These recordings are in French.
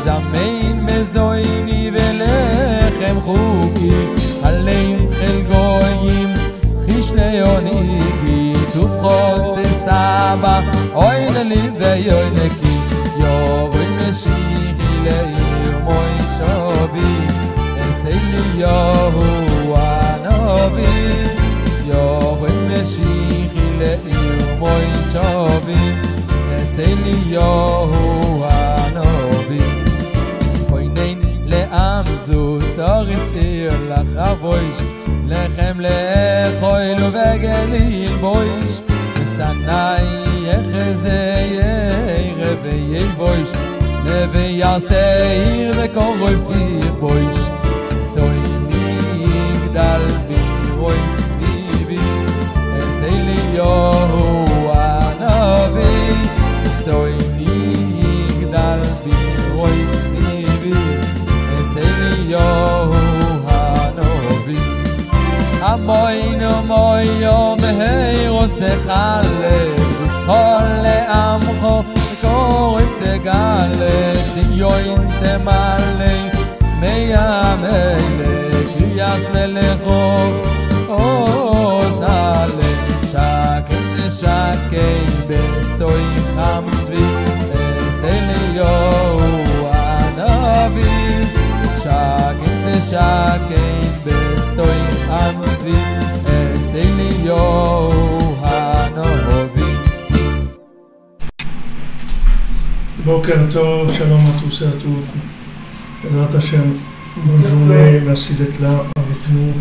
zamein mezoini velechem chuki aleim chel goyim chishne yoniki tufchot besaba oine livde yoineki yovoi meshichi leir moi shobi eseli Yahu anovi yovoi meshichi leir moi shobi eseli Yahu anovi koinen le'am zu tzarich ir lachavoish lechem lechoil uvegeliil boish v'sanai yechezei revei boish levei yaseir v'korov tir boish soini yigdal biroi svivi eseli Yahu anovi soini yigdal biroi svivi eseli Yahu anovi amoinu moyo meheiro sechale uschol le'amcho korif tegale zinyoin temale meyamele kriyas melechov oznale shaken shakei besoi chamzvi eseli Yahu anovi shaken shakei besoi chamzvi eseli Yahu anovi. Boker Tov, shalom à tous et à toutes. Bezrat Hashem, bonne journée, merci d'être là avec nous.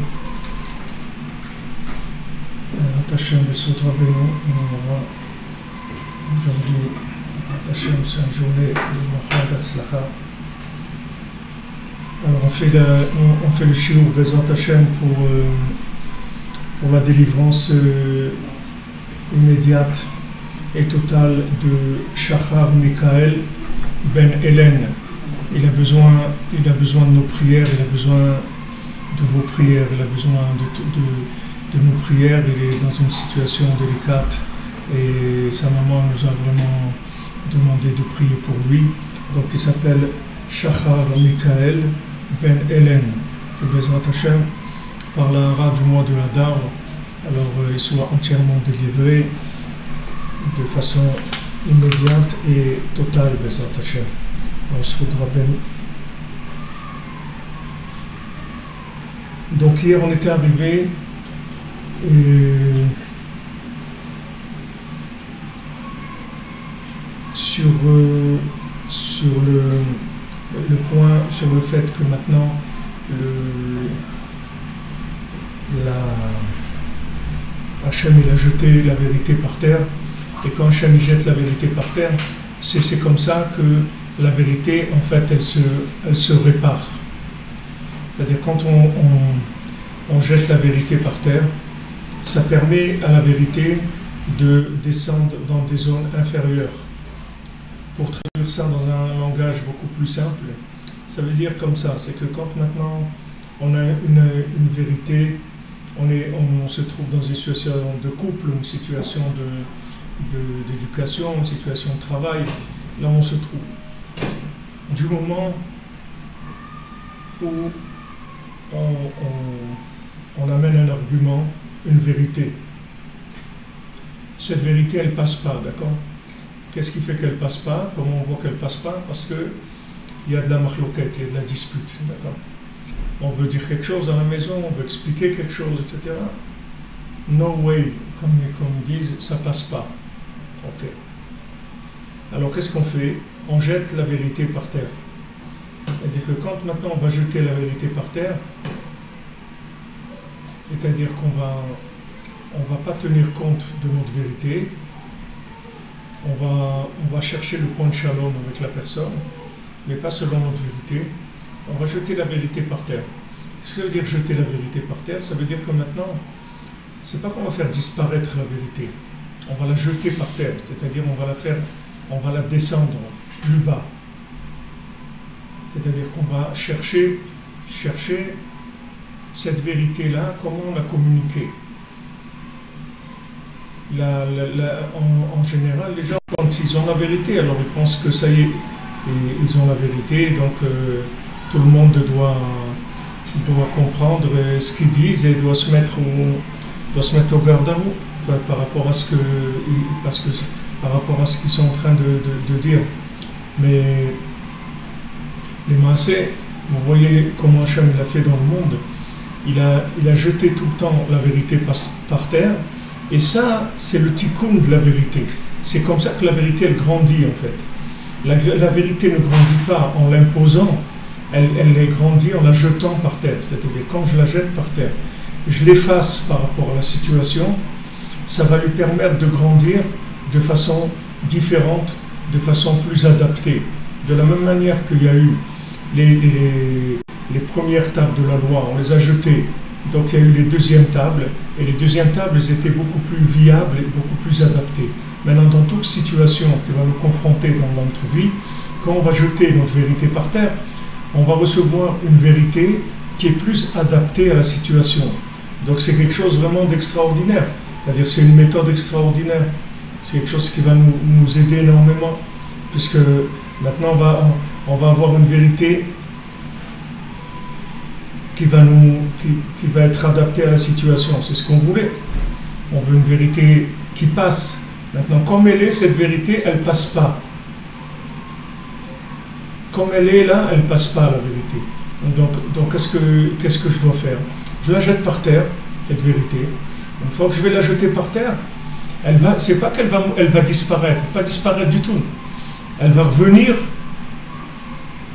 Bezrat Hashem, Bessoud Rabbeinu, on aura aujourd'hui, Bezrat Hashem, c'est une journée de Bracha d'Atzlacha. Alors on fait le shiur Bezrat Hashem pour la délivrance immédiate et totale de Shachar Mikael Ben Hélène. Il a besoin de nos prières, il a besoin de vos prières, il a besoin de nos prières. Il est dans une situation délicate et sa maman nous a vraiment demandé de prier pour lui. Donc il s'appelle Shachar Mikael Ben Hélène. Que Bezrat Hashem, par la hara du mois de Hadar, alors il soit entièrement délivré de façon immédiate et totale, Bezrat Hashem. On se voudra bien. Donc hier on était arrivé sur le point, sur le fait que maintenant Hachem il a jeté la vérité par terre, et quand Hachem jette la vérité par terre, c'est comme ça que la vérité en fait elle se répare. C'est-à-dire quand on jette la vérité par terre, ça permet à la vérité de descendre dans des zones inférieures. Pour traduire ça dans un langage beaucoup plus simple, ça veut dire comme ça, c'est que quand maintenant on a une vérité, on se trouve dans une situation de couple, une situation d'éducation, une situation de travail, là on se trouve. Du moment où on amène un argument, une vérité, cette vérité elle passe pas, d'accord? Qu'est-ce qui fait qu'elle passe pas? Comment on voit qu'elle passe pas? Parce que il y a de la marloquette, il y a de la dispute, d'accord? On veut dire quelque chose à la maison, on veut expliquer quelque chose, etc. No way, comme ils disent, ça passe pas. Ok. Alors qu'est-ce qu'on fait? On jette la vérité par terre. C'est-à-dire que quand maintenant on va jeter la vérité par terre, c'est-à-dire on va pas tenir compte de notre vérité, on va chercher le point de shalom avec la personne, mais pas selon notre vérité. On va jeter la vérité par terre. Ce que veut dire jeter la vérité par terre, ça veut dire que maintenant, c'est pas qu'on va faire disparaître la vérité, on va la jeter par terre, c'est-à-dire on va la descendre plus bas. C'est-à-dire qu'on va chercher cette vérité-là, comment la communiquer. En général, les gens, quand ils ont la vérité, alors ils pensent que ça y est, et ils ont la vérité, donc tout le monde doit comprendre ce qu'ils disent et doit se mettre au garde à vous par rapport à ce par rapport à ce qu'ils sont en train de dire. Mais les Maaseh, vous voyez comment Hachem il a fait dans le monde. Il a jeté tout le temps la vérité par terre, et ça, c'est le tikkun de la vérité. C'est comme ça que la vérité, elle grandit en fait. La vérité ne grandit pas en l'imposant, elle grandit en la jetant par terre. C'est-à-dire, quand je la jette par terre, je l'efface par rapport à la situation, ça va lui permettre de grandir de façon différente, de façon plus adaptée. De la même manière qu'il y a eu les premières tables de la loi, on les a jetées. Donc il y a eu les deuxièmes tables, et les deuxièmes tables étaient beaucoup plus viables et beaucoup plus adaptées. Maintenant, dans toute situation qui va nous confronter dans notre vie, quand on va jeter notre vérité par terre, on va recevoir une vérité qui est plus adaptée à la situation. Donc c'est quelque chose vraiment d'extraordinaire. C'est-à-dire c'est une méthode extraordinaire. C'est quelque chose qui va nous aider énormément, puisque maintenant on va avoir une vérité qui va être adaptée à la situation. C'est ce qu'on voulait. On veut une vérité qui passe. Maintenant, comme elle est, cette vérité, elle ne passe pas. Comme elle est là, elle ne passe pas, la vérité. Donc qu'est-ce que je dois faire? Je la jette par terre, cette vérité. Une fois que je vais la jeter par terre, c'est pas qu'elle va disparaître, pas disparaître du tout. Elle va revenir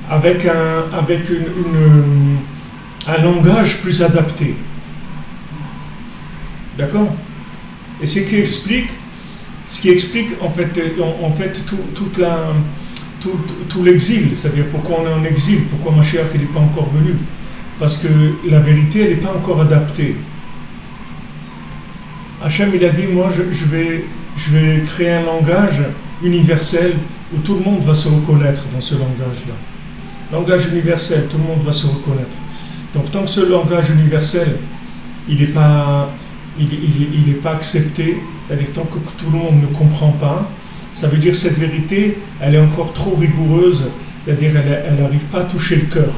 avec un langage plus adapté. D'accord? Et ce qui explique en fait tout l'exil, c'est-à-dire pourquoi on est en exil, pourquoi Mashiach n'est pas encore venu. Parce que la vérité, elle n'est pas encore adaptée. Hachem, il a dit, moi, je vais créer un langage universel où tout le monde va se reconnaître dans ce langage-là. Langage universel, tout le monde va se reconnaître. Donc, tant que ce langage universel, il n'est pas accepté, c'est-à-dire tant que tout le monde ne comprend pas, ça veut dire que cette vérité, elle est encore trop rigoureuse, c'est-à-dire elle n'arrive pas à toucher le cœur.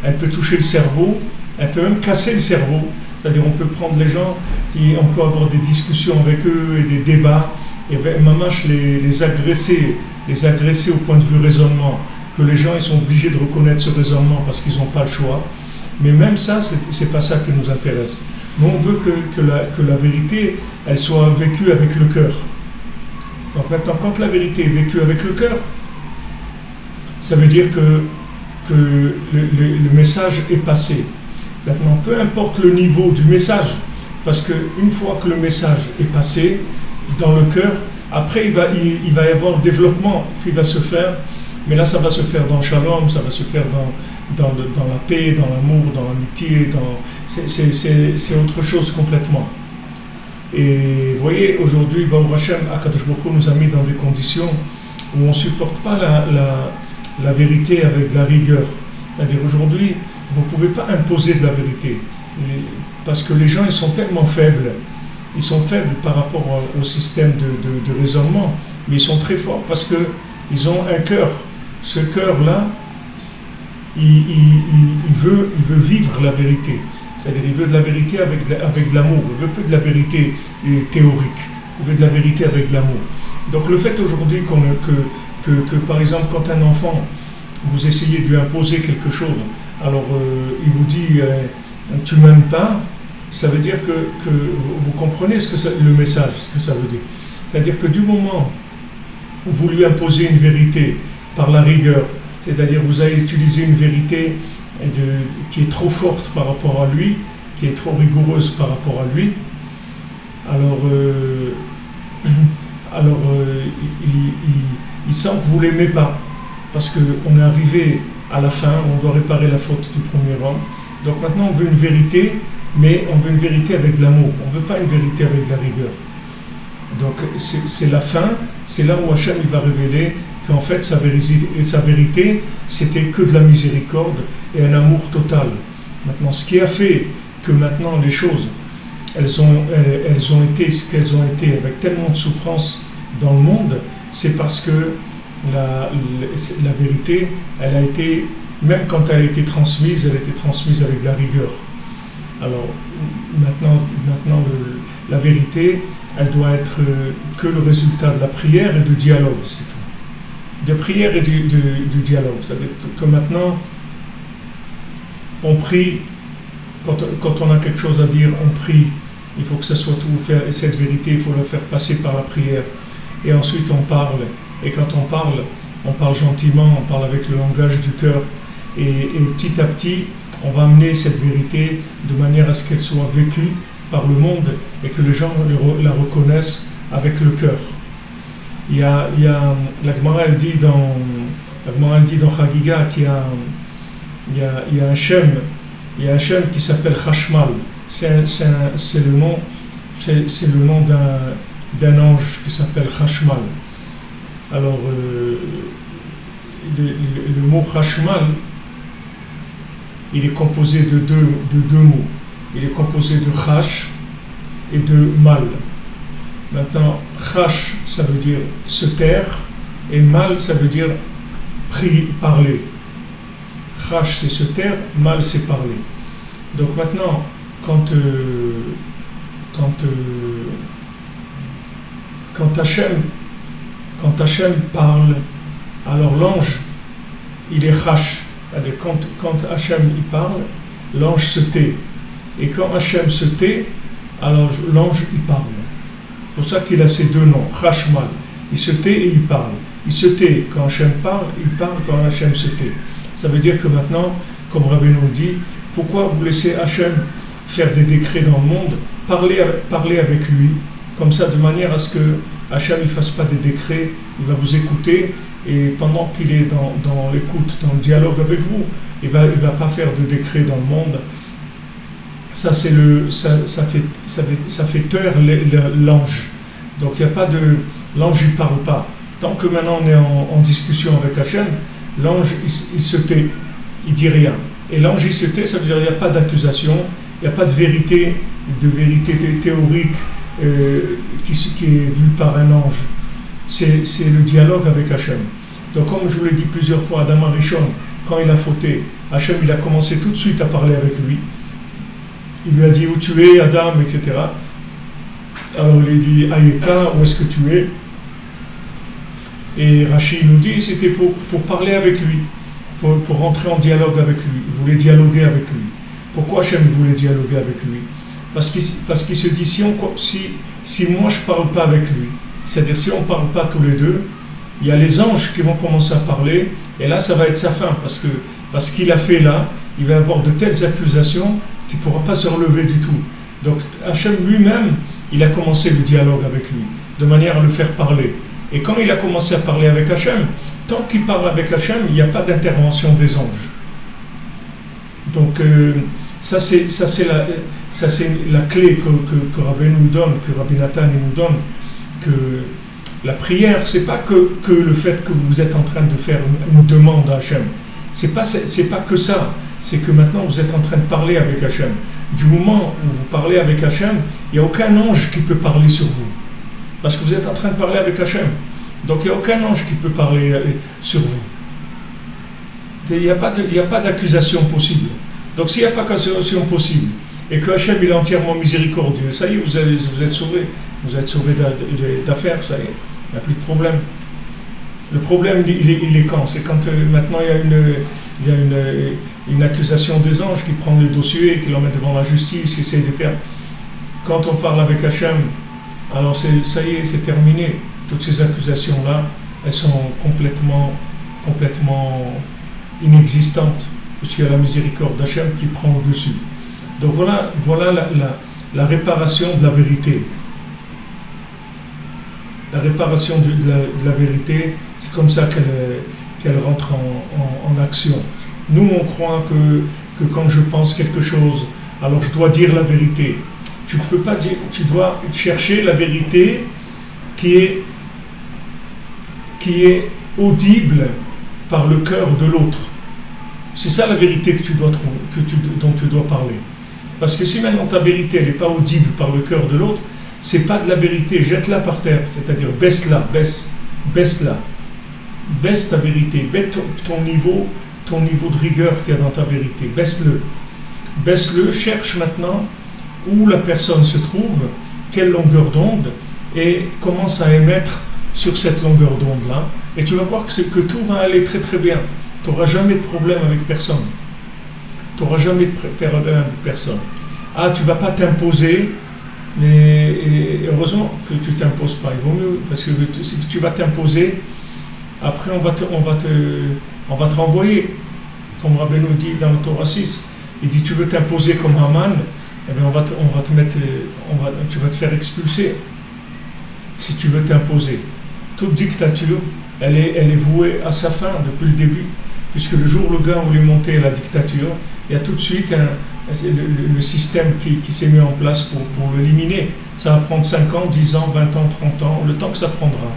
Elle peut toucher le cerveau, elle peut même casser le cerveau. C'est-à-dire on peut prendre les gens, on peut avoir des discussions avec eux et des débats, et mamache les agresser au point de vue raisonnement, que les gens ils sont obligés de reconnaître ce raisonnement parce qu'ils n'ont pas le choix. Mais même ça, c'est pas ça qui nous intéresse. Nous, on veut que la vérité, elle soit vécue avec le cœur. Donc maintenant, quand la vérité est vécue avec le cœur, ça veut dire que le message est passé. Maintenant, peu importe le niveau du message, parce qu'une fois que le message est passé dans le cœur, après il va y avoir le développement qui va se faire, mais là ça va se faire dans le shalom, ça va se faire dans la paix, dans l'amour, dans l'amitié, c'est autre chose complètement. Et vous voyez, aujourd'hui, Baruch Hashem, Akadosh Baruch Hu nous a mis dans des conditions où on ne supporte pas la vérité avec de la rigueur. C'est-à-dire aujourd'hui, vous ne pouvez pas imposer de la vérité. Parce que les gens, ils sont tellement faibles. Ils sont faibles par rapport au système de raisonnement. Mais ils sont très forts parce qu'ils ont un cœur. Ce cœur-là, il veut vivre la vérité. C'est-à-dire il veut de la vérité avec de l'amour. Il veut plus de la vérité théorique. Il veut de la vérité avec de l'amour. Donc le fait aujourd'hui que par exemple, quand un enfant, vous essayez de lui imposer quelque chose, alors il vous dit tu m'aimes pas, ça veut dire que vous comprenez le message, ce que ça veut dire. C'est-à-dire que du moment où vous lui imposez une vérité par la rigueur, c'est-à-dire vous allez utiliser une vérité qui est trop forte par rapport à lui, qui est trop rigoureuse par rapport à lui, alors il sent que vous ne l'aimez pas, parce qu'on est arrivé à la fin, on doit réparer la faute du premier homme. Donc maintenant on veut une vérité, mais on veut une vérité avec de l'amour, on ne veut pas une vérité avec de la rigueur. Donc c'est la fin, c'est là où Hachem il va révéler qu'en fait sa vérité c'était que de la miséricorde et un amour total. Maintenant ce qui a fait que maintenant les choses elles ont été ce qu'elles ont été avec tellement de souffrance dans le monde, c'est parce que la vérité, elle a été, même quand elle a été transmise, elle a été transmise avec de la rigueur. Alors maintenant la vérité, elle doit être que le résultat de la prière et du dialogue, c'est tout. De prière et du dialogue. C'est-à-dire que maintenant, on prie, quand on a quelque chose à dire, on prie. Il faut que ça soit tout fait, et cette vérité, il faut la faire passer par la prière. Et ensuite, on parle. Et quand on parle gentiment, on parle avec le langage du cœur. Et petit à petit, on va amener cette vérité de manière à ce qu'elle soit vécue par le monde et que les gens la reconnaissent avec le cœur. La Gemara elle dit dans Chagiga qu'il y a un Shem qui s'appelle Chashmal. C'est le nom d'un ange qui s'appelle Chashmal. Alors le mot Chashmal, il est composé de deux mots. Il est composé de Chash et de Mal. Maintenant, Chash, ça veut dire se taire, et Mal, ça veut dire parler. Chash, c'est se taire, Mal, c'est parler. Donc maintenant, quand Hachem parle, alors l'ange, il est Chash. C'est-à-dire quand Hachem il parle, l'ange se tait. Et quand Hachem se tait, alors l'ange il parle. C'est pour ça qu'il a ces deux noms, Chashmal. Il se tait et il parle. Il se tait quand Hachem parle, il parle quand Hachem se tait. Ça veut dire que maintenant, comme Rabbeinu dit, pourquoi vous laissez Hachem faire des décrets dans le monde, parler avec lui, comme ça, de manière à ce que Hachem ne fasse pas des décrets, il va vous écouter, et pendant qu'il est dans l'écoute, dans le dialogue avec vous, il va pas faire de décrets dans le monde. Ça fait taire l'ange. Donc il n'y a pas de... L'ange ne parle pas. Tant que maintenant on est en discussion avec Hachem, l'ange il se tait, il dit rien. Et l'ange il se tait, ça veut dire qu'il n'y a pas d'accusation, il n'y a pas de vérité théorique qui est vue par un ange. C'est le dialogue avec Hachem. Donc comme je vous l'ai dit plusieurs fois, Adam Arishon, quand il a fauté, Hachem il a commencé tout de suite à parler avec lui. Il lui a dit où tu es, Adam, etc. Alors il lui dit Ayeka, où est-ce que tu es? Et Rachid nous dit c'était pour parler avec lui, pour rentrer en dialogue avec lui. Il voulait dialoguer avec lui. Pourquoi Hachem voulait dialoguer avec lui? Parce qu'il se dit si moi je ne parle pas avec lui, c'est-à-dire si on ne parle pas tous les deux, il y a les anges qui vont commencer à parler, et là ça va être sa fin, parce qu'il a fait là, il va avoir de telles accusations qu'il ne pourra pas se relever du tout. Donc Hachem lui-même, il a commencé le dialogue avec lui, de manière à le faire parler. Et quand il a commencé à parler avec Hachem, tant qu'il parle avec Hachem, il n'y a pas d'intervention des anges. Donc ça c'est la clé que Rabbi nous donne, que Rabbi Nathan nous donne, que la prière, c'est pas que le fait que vous êtes en train de faire une demande à Hachem. C'est pas que ça. C'est que maintenant vous êtes en train de parler avec Hachem. Du moment où vous parlez avec Hachem, il n'y a aucun ange qui peut parler sur vous. Parce que vous êtes en train de parler avec Hachem. Donc il n'y a aucun ange qui peut parler sur vous. Il n'y a pas d'accusation possible. Donc s'il n'y a pas d'accusation possible, et que Hachem il est entièrement miséricordieux, ça y est, vous êtes sauvé. Vous êtes sauvé d'affaires, ça y est. Il n'y a plus de problème. Le problème, il est quand? C'est quand maintenant il y a une accusation des anges qui prend le dossier et qui l'emmène devant la justice, qui essaie de faire. Quand on parle avec Hachem, alors ça y est, c'est terminé. Toutes ces accusations-là, elles sont complètement inexistantes, parce qu'il y a la miséricorde d'Hachem qui prend au-dessus. Donc voilà la réparation de la vérité. La réparation de la vérité, c'est comme ça qu'elle rentre en action. Nous, on croit que quand je pense quelque chose, alors je dois dire la vérité. Tu ne peux pas dire, tu dois chercher la vérité qui est audible par le cœur de l'autre. C'est ça la vérité que tu dois trouver, dont tu dois parler. Parce que si maintenant ta vérité n'est pas audible par le cœur de l'autre, c'est pas de la vérité, jette-la par terre, c'est-à-dire baisse-la. baisse ta vérité, baisse ton niveau de rigueur qu'il y a dans ta vérité, baisse-le. Baisse-le, cherche maintenant où la personne se trouve, quelle longueur d'onde, et commence à émettre sur cette longueur d'onde-là, et tu vas voir que tout va aller très très bien. Tu n'auras jamais de problème avec personne. Tu n'auras jamais de problème avec personne. Ah, tu ne vas pas t'imposer, mais heureusement que tu ne t'imposes pas. Il vaut mieux, parce que si tu vas t'imposer, après on va te renvoyer. Comme Rabbeinu dit dans le Torah 6, il dit tu veux t'imposer comme Haman, eh bien tu vas te faire expulser si tu veux t'imposer. Toute dictature, elle est vouée à sa fin depuis le début, puisque le jour où le gars voulait monter la dictature, il y a tout de suite le système qui s'est mis en place pour l'éliminer. Ça va prendre 5 ans, 10 ans, 20 ans, 30 ans, le temps que ça prendra.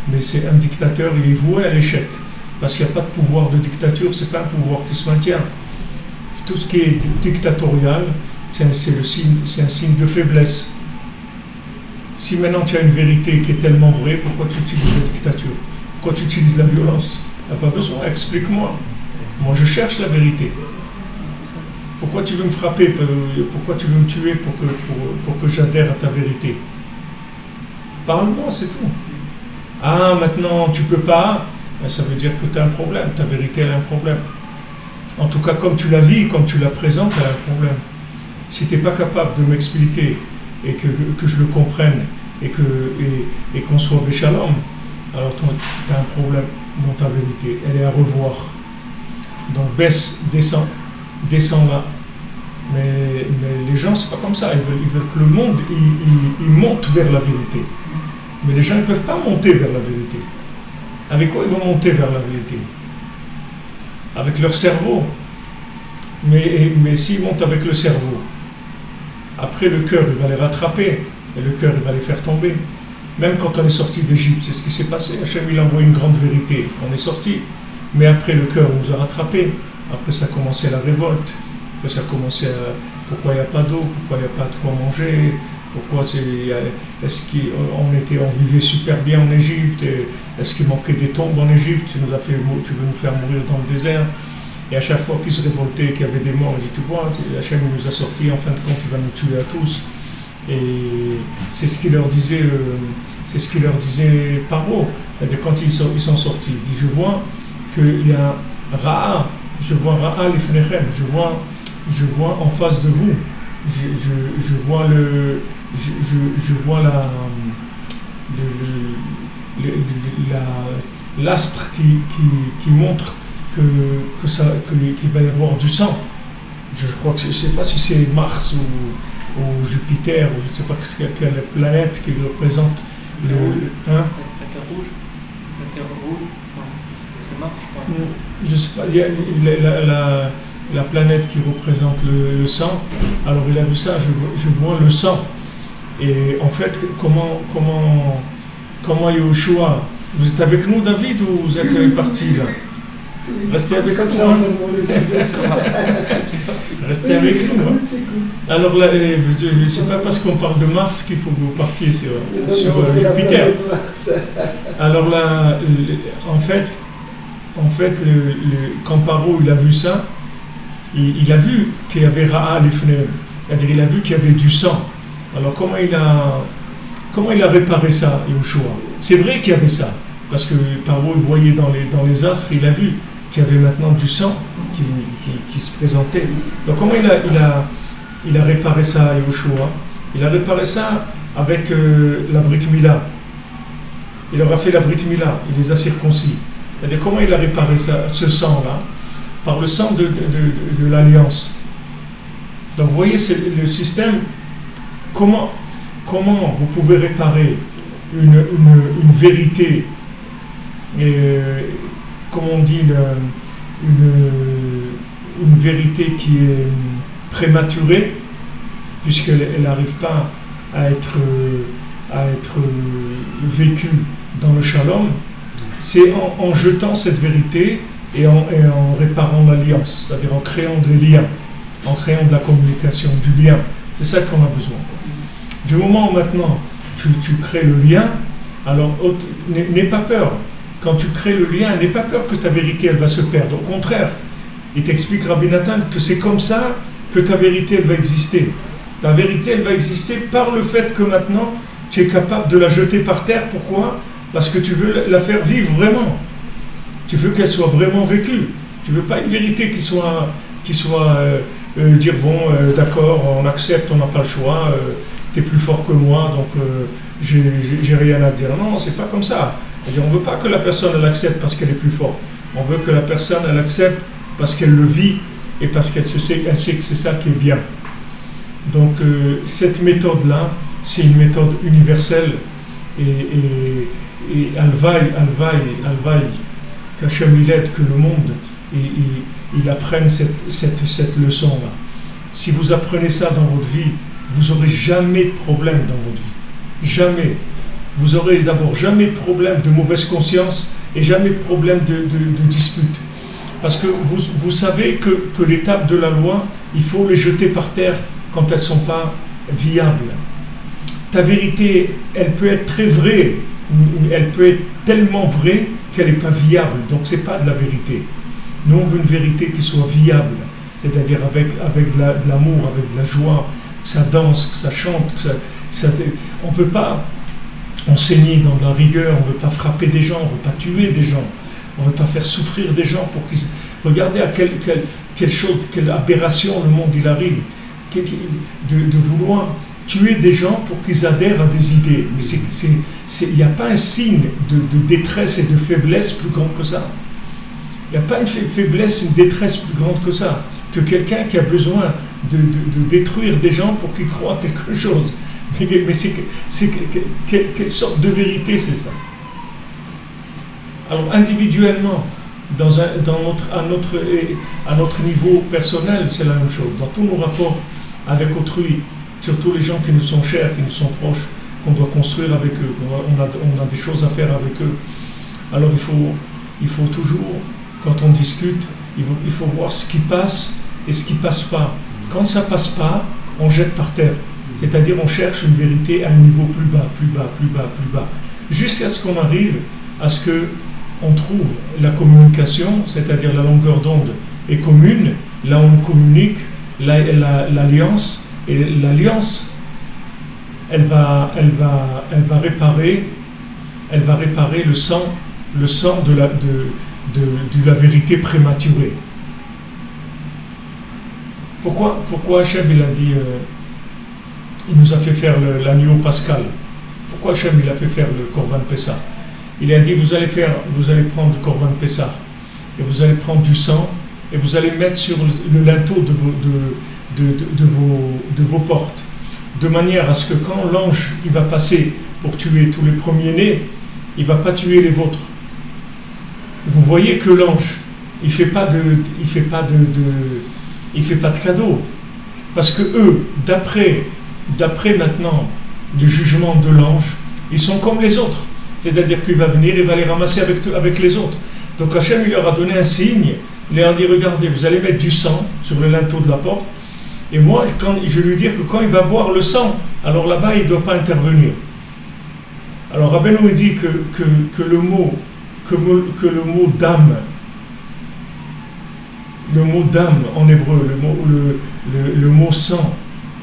Mais c'est un dictateur, il est voué à l'échec, parce qu'il n'y a pas de pouvoir de dictature, c'est pas un pouvoir qui se maintient. Tout ce qui est dictatorial, c'est un signe de faiblesse. Si maintenant tu as une vérité qui est tellement vraie, pourquoi tu utilises la dictature? Pourquoi tu utilises la violence? Il n'y a pas besoin, explique-moi. Moi je cherche la vérité. Pourquoi tu veux me frapper? Pourquoi tu veux me tuer pour que j'adhère à ta vérité? Parle-moi, c'est tout. Ah, maintenant tu peux pas, ça veut dire que tu as un problème, ta vérité elle a un problème. En tout cas, comme tu la vis, comme tu la présentes, elle a un problème. Si tu n'es pas capable de m'expliquer et que je le comprenne et qu'on soit béchalom, alors tu as un problème dans ta vérité. Elle est à revoir. Donc descends là. Mais les gens, c'est pas comme ça. Ils veulent que le monde il monte vers la vérité. Mais les gens ne peuvent pas monter vers la vérité. Avec quoi ils vont monter vers la vérité? Avec leur cerveau. Mais s'ils montent avec le cerveau, après le cœur il va les rattraper, et le cœur il va les faire tomber. Même quand on est sorti d'Égypte, c'est ce qui s'est passé. Hachem il a envoyé une grande vérité, on est sorti. Mais après le cœur nous a rattrapés. Après ça a commencé la révolte. Après ça a commencé à... Pourquoi il n'y a pas d'eau? Pourquoi il n'y a pas de quoi manger? Pourquoi on vivait super bien en Égypte? Est-ce qu'il manquait des tombes en Égypte? Tu veux nous faire mourir dans le désert? Et à chaque fois qu'ils se révoltaient, qu'il y avait des morts, on dit, tu vois, Hachem nous a sortis, en fin de compte, il va nous tuer à tous. Et c'est ce qu'il leur disait, Paro. C'est-à-dire quand ils sont sortis, il dit, je vois qu'il y a Ra'a, je vois Ra'a l'Ifnechem, je vois en face de vous, je vois l'astre qui montre qu'il va y avoir du sang. Je crois que je ne sais pas si c'est Mars ou Jupiter, ou je ne sais pas quelle planète qui représente la Terre rouge. La Terre rouge, c'est Mars, je crois. Je ne sais pas, il y a la planète qui représente le sang. Alors il a vu ça, je vois le sang. Et en fait, comment Yahushua, vous êtes avec nous, David, ou vous êtes parti là? Restez avec nous. Restez avec nous. Hein. Alors là, c'est pas parce qu'on parle de Mars qu'il faut que vous partiez sur Jupiter. Alors là, en fait, quand Paro il a vu ça, il a vu qu'il y avait Ra'a l'Ifnechem, c'est-à-dire il a vu qu'il y avait du sang. Alors comment il a réparé ça, Yahushua? C'est vrai qu'il y avait ça, parce que Paro il voyait dans les astres, il a vu qu'il y avait maintenant du sang qui se présentait. Donc comment il a réparé ça, Yahushua? Il a réparé ça avec la Brit Mila. Il leur a fait la Brit Mila, il les a circoncis. C'est-à-dire comment il a réparé ça, ce sang-là? Par le sang de l'Alliance. Donc vous voyez, c'est le système. Comment vous pouvez réparer une vérité, comme on dit, une vérité qui est prématurée, puisqu'elle n'arrive pas à être vécue dans le shalom? C'est en jetant cette vérité et en réparant l'alliance, c'est-à-dire en créant des liens, en créant de la communication, du lien. C'est ça qu'on a besoin. Du moment où maintenant tu crées le lien, alors n'aie pas peur. quand tu crées le lien, n'aie pas peur que ta vérité, elle va se perdre. Au contraire, il t'explique, Rabbi Nathan, que c'est comme ça que ta vérité, elle va exister. Ta vérité, elle va exister par le fait que maintenant, tu es capable de la jeter par terre. Pourquoi? Parce que tu veux la faire vivre vraiment. Tu veux qu'elle soit vraiment vécue. Tu ne veux pas une vérité qui soit dire, bon, d'accord, on accepte, on n'a pas le choix, tu es plus fort que moi, donc j'ai rien à dire. Non, c'est pas comme ça. C'est-à-dire, on ne veut pas que la personne, elle accepte parce qu'elle est plus forte. On veut que la personne, elle accepte parce qu'elle le vit et parce qu'elle sait que c'est ça qui est bien. Donc, cette méthode-là, c'est une méthode universelle et elle vaille qu'Hachem il aide que le monde il apprenne cette leçon-là. Si vous apprenez ça dans votre vie, vous n'aurez jamais de problème dans votre vie. Jamais. Vous aurez d'abord jamais de problème de mauvaise conscience et jamais de problème de dispute. Parce que vous savez que l'étape de la loi, il faut les jeter par terre quand elles ne sont pas viables. Ta vérité, elle peut être très vraie, elle peut être tellement vraie qu'elle n'est pas viable, donc ce n'est pas de la vérité. Nous, on veut une vérité qui soit viable, c'est-à-dire avec de l'amour, avec de la joie, que ça danse, que ça chante, on ne peut pas enseigner dans de la rigueur, on ne veut pas frapper des gens, on ne veut pas tuer des gens, on ne veut pas faire souffrir des gens pour qu'ils... Regardez à quelle aberration le monde il arrive, de vouloir tuer des gens pour qu'ils adhèrent à des idées. Mais il n'y a pas un signe de détresse et de faiblesse plus grand que ça. Il n'y a pas une faiblesse, une détresse plus grande que ça, que quelqu'un qui a besoin de détruire des gens pour qu'ils croient quelque chose. Mais quelle sorte de vérité c'est ça? Alors individuellement, à notre niveau personnel, c'est la même chose. Dans tous nos rapports avec autrui, surtout les gens qui nous sont chers, qui nous sont proches, qu'on doit construire avec eux, on a des choses à faire avec eux. Alors il faut toujours, quand on discute, il faut voir ce qui passe et ce qui ne passe pas. Quand ça ne passe pas, on jette par terre. C'est-à-dire on cherche une vérité à un niveau plus bas, plus bas, plus bas, plus bas. Jusqu'à ce qu'on arrive à ce qu'on trouve la communication, c'est-à-dire la longueur d'onde est commune, là on communique, l'alliance, et l'alliance, elle va réparer le sang de la vérité prématurée. Pourquoi Hachem il a dit, il nous a fait faire l'agneau pascal? Pourquoi Hachem il a fait faire le Korban Pessah? Il a dit, vous allez prendre le Korban Pessah et vous allez prendre du sang et vous allez mettre sur le linteau de vos portes, de manière à ce que quand l'ange il va passer pour tuer tous les premiers-nés, il ne va pas tuer les vôtres. Vous voyez que l'ange, il fait pas de cadeau, parce que eux, d'après maintenant le jugement de l'ange, ils sont comme les autres, c'est-à-dire qu'il va venir, il va les ramasser avec les autres. Donc Hachem il leur a donné un signe, il leur a dit, regardez, vous allez mettre du sang sur le linteau de la porte, et moi je vais lui dire que quand il va voir le sang, alors là-bas il ne doit pas intervenir. Alors Rabbeinu il dit que le mot d'âme, le mot d'âme en hébreu, le mot sang,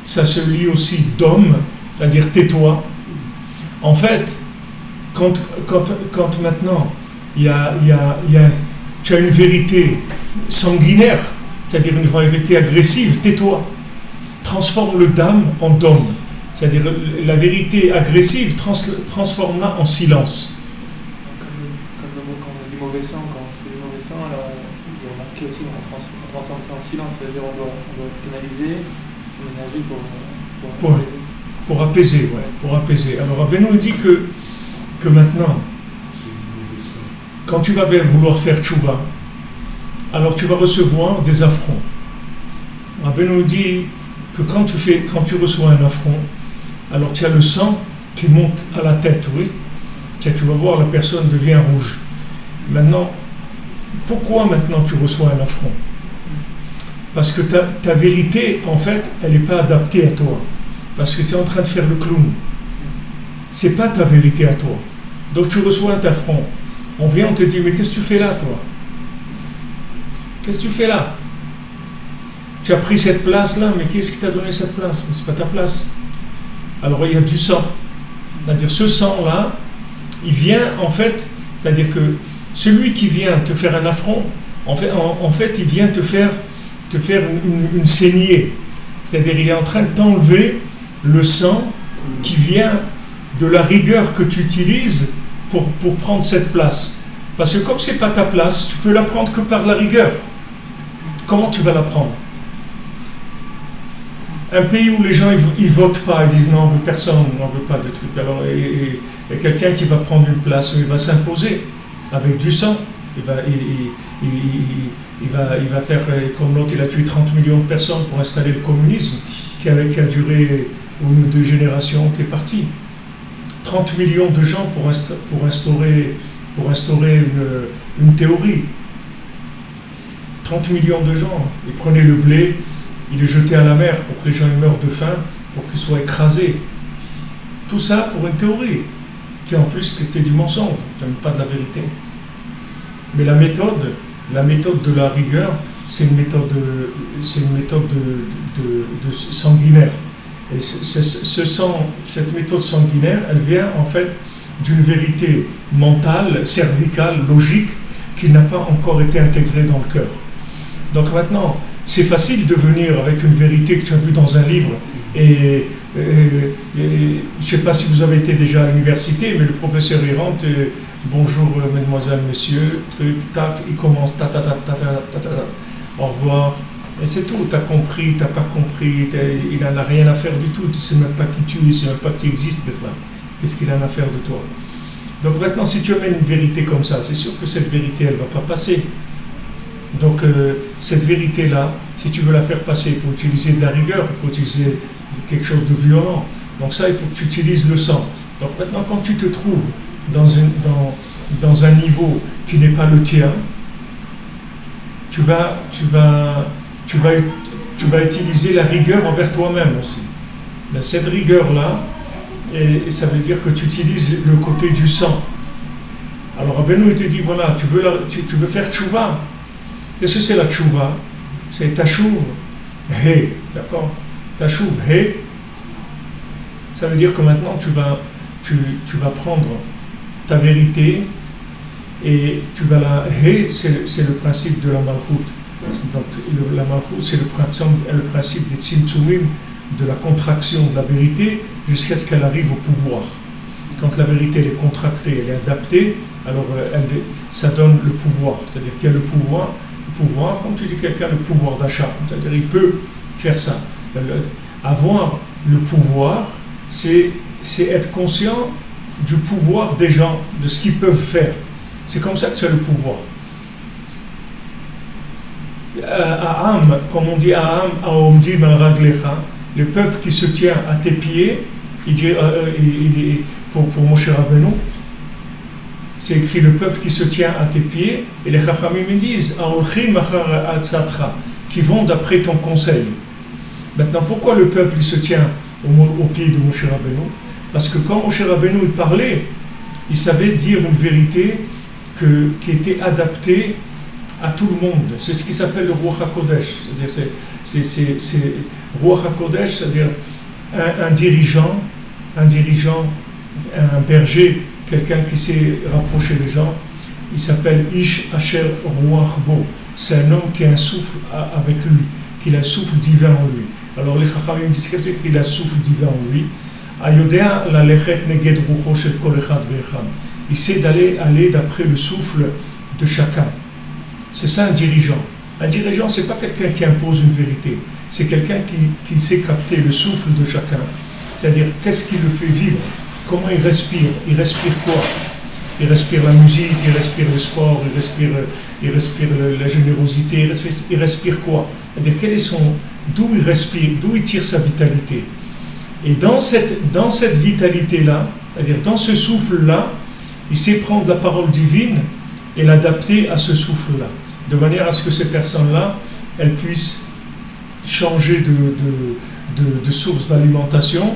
ça se lit aussi d'homme, c'est-à-dire tais-toi. En fait, quand maintenant tu as une vérité sanguinaire, c'est-à-dire une vérité agressive, tais-toi. Transforme le d'âme en d'homme. C'est-à-dire la vérité agressive, transforme-la en silence. Comme le mot quand on a du mauvais sang, quand on se fait du mauvais sang, alors il y a marqué aussi on transforme ça en silence, c'est-à-dire on doit canaliser son énergie pour apaiser. Pour apaiser. Alors Rabbeinu dit que maintenant, quand tu vas vouloir faire tchouva, alors tu vas recevoir des affronts. Rabbeinu dit que quand tu reçois un affront, alors tu as le sang qui monte à la tête, oui. Tu vas voir, la personne devient rouge. Maintenant, pourquoi maintenant tu reçois un affront? Parce que ta vérité, en fait, elle n'est pas adaptée à toi. Parce que tu es en train de faire le clown. Ce n'est pas ta vérité à toi. Donc tu reçois un affront. On vient, on te dit, mais qu'est-ce que tu fais là, toi? Qu'est-ce que tu fais là? Tu as pris cette place-là, mais qui est-ce qui t'a donné cette place? Mais c'est pas ta place. Alors il y a du sang. C'est-à-dire ce sang-là, il vient en fait, c'est-à-dire que celui qui vient te faire un affront, en fait il vient te faire une saignée. C'est-à-dire il est en train de t'enlever le sang qui vient de la rigueur que tu utilises pour prendre cette place. Parce que comme c'est pas ta place, tu peux la prendre que par la rigueur. Comment tu vas la prendre? Un pays où les gens ils votent pas, ils disent non, on veut personne, on veut pas de trucs. Alors il y a quelqu'un qui va prendre une place, il va s'imposer avec du sang. Il va faire comme l'autre, il a tué 30 millions de personnes pour installer le communisme qui a duré une ou deux générations, qui est parti. 30 millions de gens pour instaurer une théorie. 30 millions de gens. Ils prenaient le blé, ils le jetaient à la mer pour que les gens meurent de faim, pour qu'ils soient écrasés. Tout ça pour une théorie, qui en plus c'était du mensonge, même pas de la vérité. Mais la méthode de la rigueur, c'est une méthode de sanguinaire. Et cette méthode sanguinaire, elle vient en fait d'une vérité mentale, cervicale, logique, qui n'a pas encore été intégrée dans le cœur. Donc maintenant, c'est facile de venir avec une vérité que tu as vue dans un livre. Et je ne sais pas si vous avez été déjà à l'université, mais le professeur il rentre, bonjour mesdemoiselles, messieurs, truc, tac, il commence, ta ta ta ta ta ta ta, au revoir. Et c'est tout, tu as compris, tu n'as pas compris, il n'en a rien à faire du tout, tu ne sais même pas qui tu es, tu ne sais même pas que tu existes maintenant. Qu'est-ce qu'il en a à faire de toi? Donc maintenant, si tu amènes une vérité comme ça, c'est sûr que cette vérité, elle ne va pas passer. Donc cette vérité-là, si tu veux la faire passer, il faut utiliser de la rigueur, il faut utiliser quelque chose de violent. Donc ça, il faut que tu utilises le sang. Donc maintenant, quand tu te trouves dans un niveau qui n'est pas le tien, tu vas utiliser la rigueur envers toi-même aussi. Cette rigueur-là, et ça veut dire que tu utilises le côté du sang. Alors Rabbeinu il te dit, voilà, tu veux faire tchouva. Qu'est-ce que c'est la tchouva? C'est tashuv he, d'accord? Tashuv he, ça veut dire que maintenant tu vas prendre ta vérité et tu vas la he, c'est le principe de la malchout. Donc la malchout, c'est le principe des tzimtzumim, de la contraction de la vérité jusqu'à ce qu'elle arrive au pouvoir. Quand la vérité elle est contractée, elle est adaptée, alors ça donne le pouvoir. C'est-à-dire qu'il y a le pouvoir, comme tu dis quelqu'un, le pouvoir d'achat. C'est-à-dire qu'il peut faire ça. Avoir le pouvoir, c'est être conscient du pouvoir des gens, de ce qu'ils peuvent faire. C'est comme ça que tu as le pouvoir. A'am, comme on dit A'am, Aomdim al-Raglecha, le peuple qui se tient à tes pieds, il dit, pour Moshe Rabbeinu, c'est écrit le peuple qui se tient à tes pieds, et les Chachamim disent qui vont d'après ton conseil. Maintenant, pourquoi le peuple il se tient au pied de Moshe Rabbeinu? Parce que quand Moshe Rabbeinu il parlait, il savait dire une vérité qui était adaptée à tout le monde. C'est ce qui s'appelle le Ruach HaKodesh. C'est-à-dire, c'est Ruach HaKodesh, c'est-à-dire un dirigeant, un berger, quelqu'un qui sait rapprocher les gens. Il s'appelle Ish Asher Ruach Bo. C'est un homme qui a un souffle avec lui, qui a un souffle divin en lui. Alors les Chachamim disent qu'il a un souffle divin en lui. Ayodea la lechet neged rucho shel kol echad ve'echad. Il sait aller d'après le souffle de chacun. C'est ça un dirigeant. Un dirigeant, c'est pas quelqu'un qui impose une vérité. C'est quelqu'un qui sait capter le souffle de chacun. C'est-à-dire, qu'est-ce qui le fait vivre? Comment il respire? Il respire quoi? Il respire la musique, il respire le sport, il respire la générosité, il respire quoi? C'est-à-dire, d'où il respire, d'où il tire sa vitalité. Et dans cette vitalité-là, c'est-à-dire dans ce souffle-là, il sait prendre la parole divine et l'adapter à ce souffle-là, de manière à ce que ces personnes-là, elles puissent changer de source d'alimentation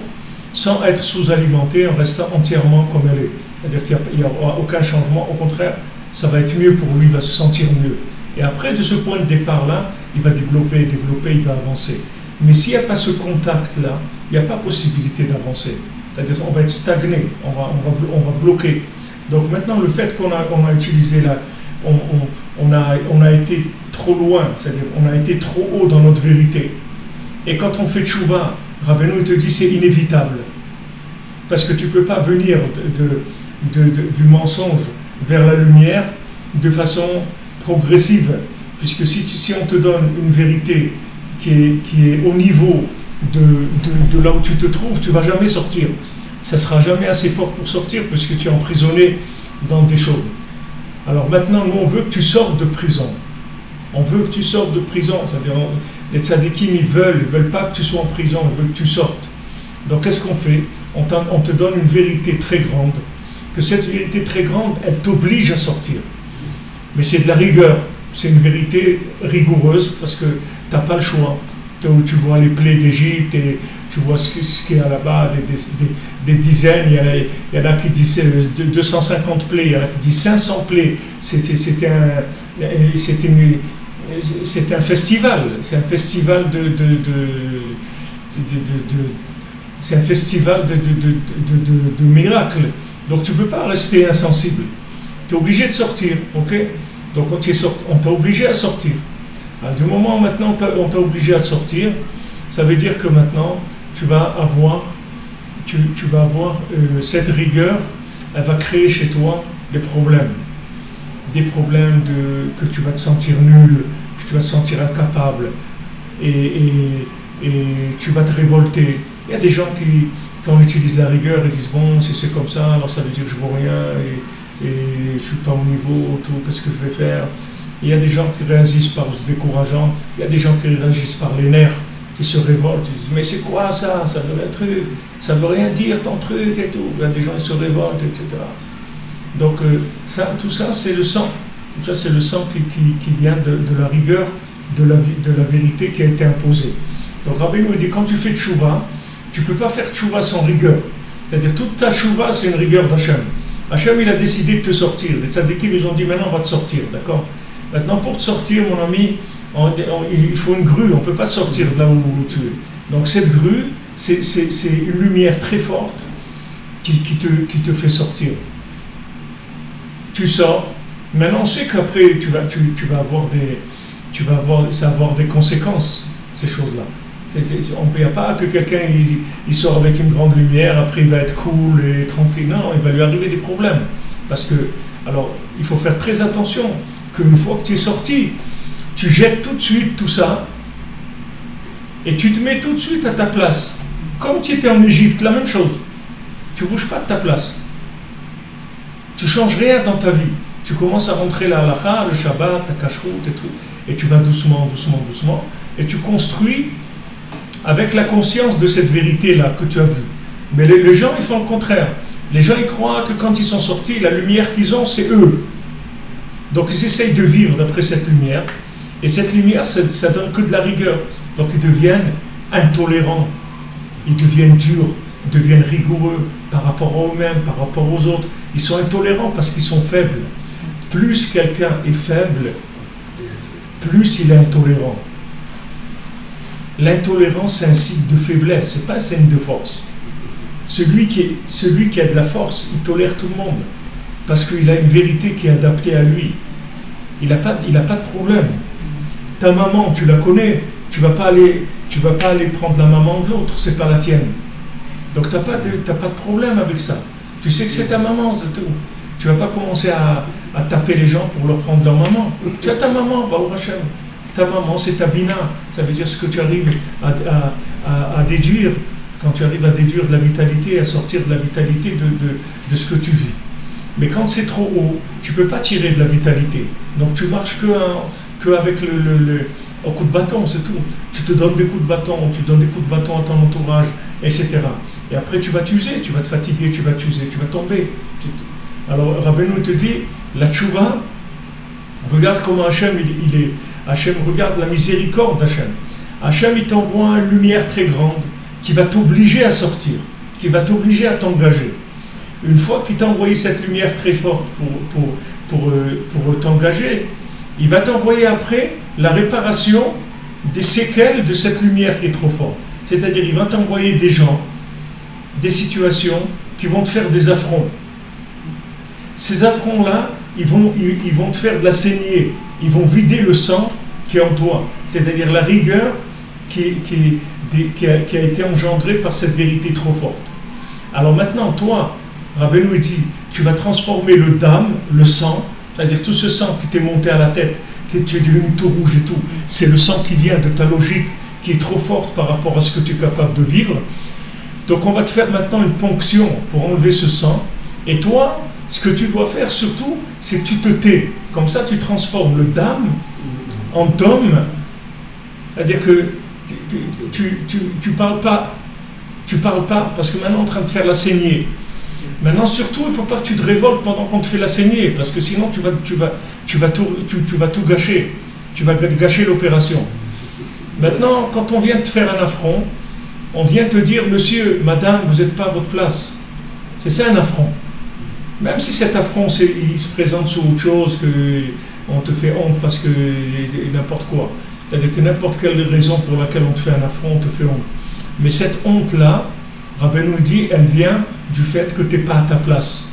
sans être sous-alimentées en restant entièrement comme elle est. C'est-à-dire qu'il n'y a aucun changement, au contraire, ça va être mieux pour lui, il va se sentir mieux. Et après, de ce point de départ-là, il va développer, il va avancer. Mais s'il n'y a pas ce contact-là, il n'y a pas possibilité d'avancer. C'est-à-dire qu'on va être stagné, on va bloquer. Donc maintenant, le fait qu'on a utilisé là, on a été trop loin, c'est-à-dire on a été trop haut dans notre vérité. Et quand on fait tchouva, Rabbeinu il te dit c'est inévitable. Parce que tu ne peux pas venir du mensonge vers la lumière de façon progressive. Puisque si on te donne une vérité qui est au niveau de là où tu te trouves, tu ne vas jamais sortir. Ça ne sera jamais assez fort pour sortir puisque tu es emprisonné dans des choses. Alors maintenant, nous, on veut que tu sortes de prison. On veut que tu sortes de prison. C'est-à-dire, les tzadikim, ils veulent pas que tu sois en prison, ils veulent que tu sortes. Donc, qu'est-ce qu'on fait? On te donne une vérité très grande. Que cette vérité très grande, elle t'oblige à sortir. Mais c'est de la rigueur. C'est une vérité rigoureuse parce que tu n'as pas le choix. Tu vois les plaies d'Égypte et tu vois ce qu'il y a là-bas, des dizaines, il y en a qui disent 250 plaies, il y en a qui disent 500 plaies. C'est un festival, c'est un festival c'est un festival de miracles. Donc tu ne peux pas rester insensible. Tu es obligé de sortir, ok? Donc on t'a obligé à sortir. Alors, du moment où maintenant on t'a obligé à sortir, ça veut dire que maintenant tu vas avoir cette rigueur, elle va créer chez toi des problèmes. Des problèmes que tu vas te sentir nul, que tu vas te sentir incapable et tu vas te révolter. Il y a des gens qui, quand on utilise la rigueur, ils disent bon, si c'est comme ça, alors ça veut dire que je ne vaux rien et je ne suis pas au niveau, qu'est-ce que je vais faire? Il y a des gens qui réagissent par se décourageant, il y a des gens qui réagissent par les nerfs, qui se révoltent, ils disent mais c'est quoi ça? Ça veut un truc, ça veut rien dire ton truc et tout. Il y a des gens qui se révoltent, etc. Donc tout ça c'est le sang. Tout ça c'est le sang qui vient de la rigueur, de la vérité qui a été imposée. Donc Rabbeinu nous dit quand tu fais tchouva, tu ne peux pas faire tchouva sans rigueur. C'est-à-dire toute ta tchouva c'est une rigueur d'Hachem. Hachem il a décidé de te sortir. Les tzadikim ils ont dit maintenant on va te sortir, d'accord? Maintenant, pour te sortir, mon ami, il faut une grue. On ne peut pas sortir de là où tu es. Donc, cette grue, c'est une lumière très forte qui te fait sortir. Tu sors. Maintenant, on sait qu'après, ça va avoir des conséquences, ces choses-là. Il n'y a pas que quelqu'un il sort avec une grande lumière, après il va être cool et tranquille. Non, il va lui arriver des problèmes. Parce que, alors, il faut faire très attention. Qu'une fois que tu es sorti, tu jettes tout de suite tout ça et tu te mets tout de suite à ta place. Comme tu étais en Égypte, la même chose. Tu ne bouges pas de ta place. Tu ne changes rien dans ta vie. Tu commences à rentrer la halakha, le Shabbat, la kashrut et tout. Et tu vas doucement, doucement, doucement. Et tu construis avec la conscience de cette vérité-là que tu as vue. Mais les gens, ils font le contraire. Les gens, ils croient que quand ils sont sortis, la lumière qu'ils ont, c'est eux. Donc ils essayent de vivre d'après cette lumière, et cette lumière, ça donne que de la rigueur. Donc ils deviennent intolérants, ils deviennent durs, ils deviennent rigoureux par rapport à eux-mêmes, par rapport aux autres. Ils sont intolérants parce qu'ils sont faibles. Plus quelqu'un est faible, plus il est intolérant. L'intolérance, c'est un signe de faiblesse, c'est pas un signe de force. Celui qui a de la force, il tolère tout le monde. Parce qu'il a une vérité qui est adaptée à lui. Il n'a pas de problème. Ta maman, tu la connais, tu ne vas pas aller prendre la maman de l'autre, c'est pas la tienne. Donc tu n'as pas de problème avec ça. Tu sais que c'est ta maman, c'est tout. Tu ne vas pas commencer à taper les gens pour leur prendre leur maman. Tu as ta maman, Baruch Hashem. Ta maman, c'est ta bina. Ça veut dire ce que tu arrives à déduire, quand tu arrives à déduire de la vitalité, à sortir de la vitalité de ce que tu vis. Mais quand c'est trop haut, tu ne peux pas tirer de la vitalité. Donc tu marches que avec au coup de bâton, c'est tout. Tu te donnes des coups de bâton, tu donnes des coups de bâton à ton entourage, etc. Et après tu vas t'user, tu vas te fatiguer, tu vas t'user, tu vas tomber. Alors Rabbeinu te dit, la tchouva, regarde comment Hachem il est. Hachem, regarde la miséricorde d'Hachem. Hachem il t'envoie une lumière très grande qui va t'obliger à sortir, qui va t'obliger à t'engager. Une fois qu'il t'a envoyé cette lumière très forte pour t'engager. Il va t'envoyer après la réparation des séquelles de cette lumière qui est trop forte. C'est-à-dire, il va t'envoyer des gens, des situations qui vont te faire des affronts. Ces affronts-là, ils vont te faire de la saignée. Ils vont vider le sang qui est en toi. C'est-à-dire la rigueur qui a été engendrée par cette vérité trop forte. Alors maintenant, toi, Rabbeinu dit, tu vas transformer le dam, le sang, c'est-à-dire tout ce sang qui t'est monté à la tête, que tu es devenu tout rouge et tout, c'est le sang qui vient de ta logique qui est trop forte par rapport à ce que tu es capable de vivre. Donc on va te faire maintenant une ponction pour enlever ce sang. Et toi, ce que tu dois faire surtout, c'est que tu te tais. Comme ça, tu transformes le dam en dôme. C'est-à-dire que tu parles pas. Tu parles pas, parce que maintenant on est en train de faire la saignée. Maintenant, surtout, il ne faut pas que tu te révoltes pendant qu'on te fait la saignée, parce que sinon tu vas tout gâcher. Tu vas gâcher l'opération. Maintenant, quand on vient te faire un affront, on vient te dire, monsieur, madame, vous n'êtes pas à votre place. C'est ça un affront. Même si cet affront, il se présente sous autre chose, qu'on te fait honte parce que n'importe quoi. C'est-à-dire que n'importe quelle raison pour laquelle on te fait un affront, on te fait honte. Mais cette honte-là, Rabbeinu dit, elle vient du fait que tu n'es pas à ta place.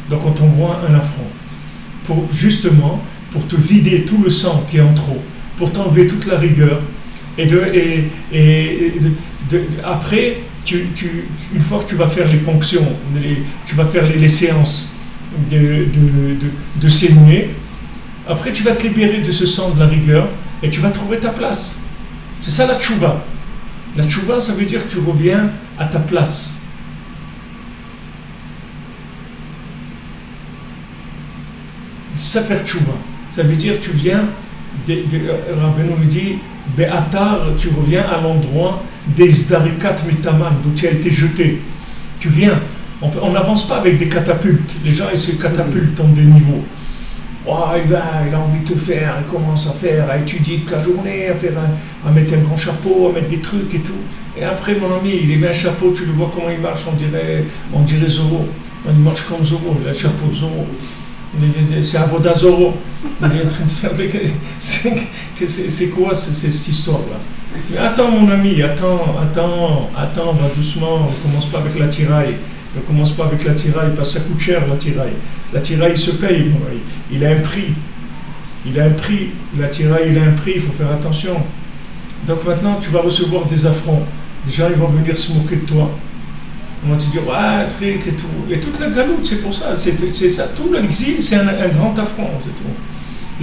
Donc on t'envoie un affront. Justement, pour te vider tout le sang qui est en trop, pour t'enlever toute la rigueur. Après, une fois que tu vas faire les ponctions, tu vas faire les séances de saignée, après tu vas te libérer de ce sang de la rigueur et tu vas trouver ta place. C'est ça la tchouva. La tchouva, ça veut dire que tu reviens à ta place. C'est ça faire tchouva. Ça veut dire que tu viens, Rabbeinu dit, Be'atar, tu reviens à l'endroit des Zdarikat Mitaman, d'où tu as été jeté. Tu viens. On n'avance pas avec des catapultes. Les gens, ils se catapultent dans des niveaux. Oh, il a envie de te faire, il commence à faire, à étudier toute la journée, à mettre un grand chapeau, à mettre des trucs et tout. Et après, mon ami, il met un chapeau, tu le vois comment il marche, on dirait Zorro. Il marche comme Zorro, il a le chapeau de Zorro. C'est Avoda Zorro. Il est en train de faire. C'est quoi cette histoire-là? Mais attends, mon ami, attends, va doucement, on commence pas avec la tiraille. Ne commence pas avec la tiraille, parce que ça coûte cher la tiraille. La tiraille se paye, il a un prix. Il a un prix. La tiraille, il a un prix, il faut faire attention. Donc maintenant, tu vas recevoir des affronts. Des gens, ils vont venir se moquer de toi. On va te dire, ouais, truc et tout. Et toute la galoute, c'est pour ça. C'est ça. Tout l'exil, c'est un grand affront, c'est tout.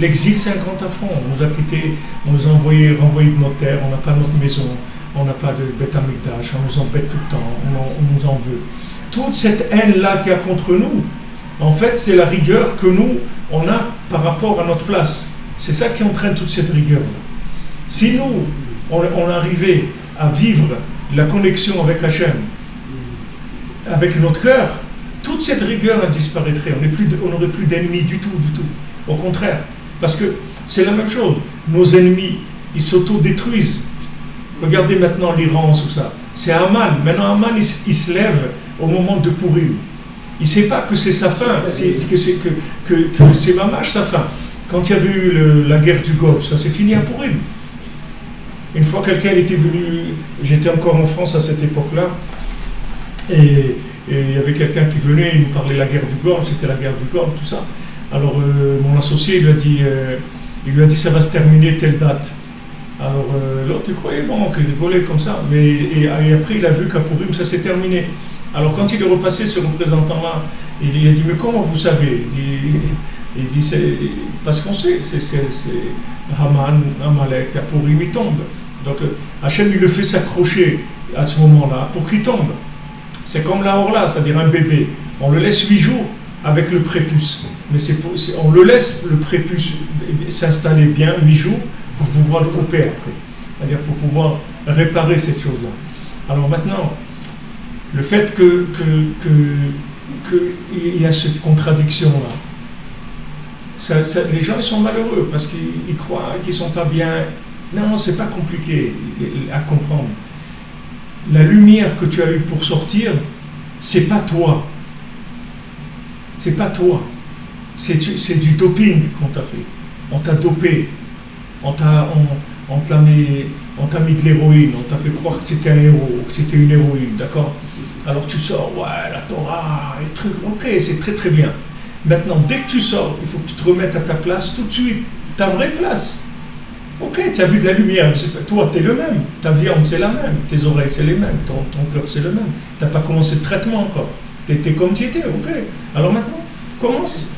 L'exil, c'est un grand affront. On nous a quittés, on nous a renvoyés de notre terre, on n'a pas notre maison, on n'a pas de Beth Amikdash, on nous embête tout le temps, on nous en veut. Toute cette haine-là qu'il y a contre nous, en fait, c'est la rigueur que nous, on a par rapport à notre place. C'est ça qui entraîne toute cette rigueur-là. Si nous, on arrivait à vivre la connexion avec Hachem, avec notre cœur, toute cette rigueur disparaîtrait. On n'aurait plus d'ennemis du tout. Au contraire. Parce que c'est la même chose. Nos ennemis, ils s'auto-détruisent. Regardez maintenant l'Iran, tout ça. C'est Haman. Maintenant, Haman, il se lève au moment de Purim. Il ne sait pas que c'est sa fin, que c'est Mamash sa fin. Quand il y avait eu la guerre du Golfe, ça s'est fini à Purim. Une fois quelqu'un était venu, j'étais encore en France à cette époque-là, et il y avait quelqu'un qui venait, il nous parlait de la guerre du Golfe, c'était la guerre du Golfe, tout ça. Alors mon associé il lui a dit ça va se terminer telle date. Alors l'autre il croyait bon, qu'il rigolait comme ça, mais et après il a vu qu'à Purim ça s'est terminé. Alors quand il est repassé ce représentant-là, il a dit mais comment vous savez? Il dit c'est parce qu'on sait, c'est Haman, Amalek, à Purim il tombe. Donc Hachem il le fait s'accrocher à ce moment-là pour qu'il tombe. C'est comme la Horla, c'est-à-dire un bébé. On le laisse 8 jours avec le prépuce. Mais on le laisse, le prépuce, s'installer bien 8 jours pour pouvoir le couper après. C'est-à-dire pour pouvoir réparer cette chose-là. Alors maintenant, le fait qu'il y a cette contradiction-là, les gens ils sont malheureux parce qu'ils croient qu'ils ne sont pas bien. Non, c'est pas compliqué à comprendre. La lumière que tu as eue pour sortir, c'est pas toi. C'est pas toi. c'est du doping qu'on t'a fait. On t'a dopé. On t'a mis de l'héroïne. On t'a fait croire que c'était un héros, que c'était une héroïne, d'accord? Alors tu sors, ouais, la Torah, les trucs, ok, c'est très très bien. Maintenant, dès que tu sors, il faut que tu te remettes à ta place tout de suite, ta vraie place. Ok, tu as vu de la lumière, toi, tu es le même. Ta viande, c'est la même. Tes oreilles, c'est les mêmes. Ton cœur, c'est le même. Tu n'as pas commencé le traitement encore. Tu étais comme tu étais, ok. Alors maintenant, commence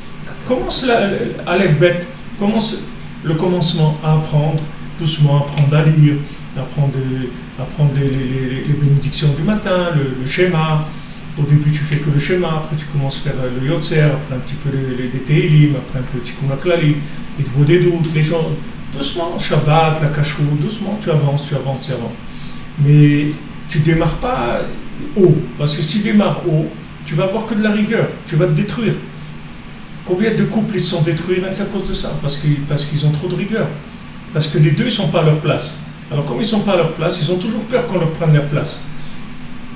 à lève bête. Commence le commencement à apprendre, doucement, apprendre à lire, apprendre les bénédictions du matin, le schéma. Au début, tu fais que le schéma, après tu commences à faire le Yotzer, après un petit peu les Téhilim, après un peu le Tikkun HaKlali, les Dvo des doutes, les gens. Doucement, Shabbat, la Kashrut, doucement, tu avances. Mais tu ne démarres pas haut, parce que si tu démarres haut, tu vas avoir que de la rigueur, tu vas te détruire. Combien de couples ils se sont détruits rien qu'à cause de ça? Parce qu'ils ont trop de rigueur. Parce que les deux, ils ne sont pas à leur place. Alors comme ils ne sont pas à leur place, ils ont toujours peur qu'on leur prenne leur place.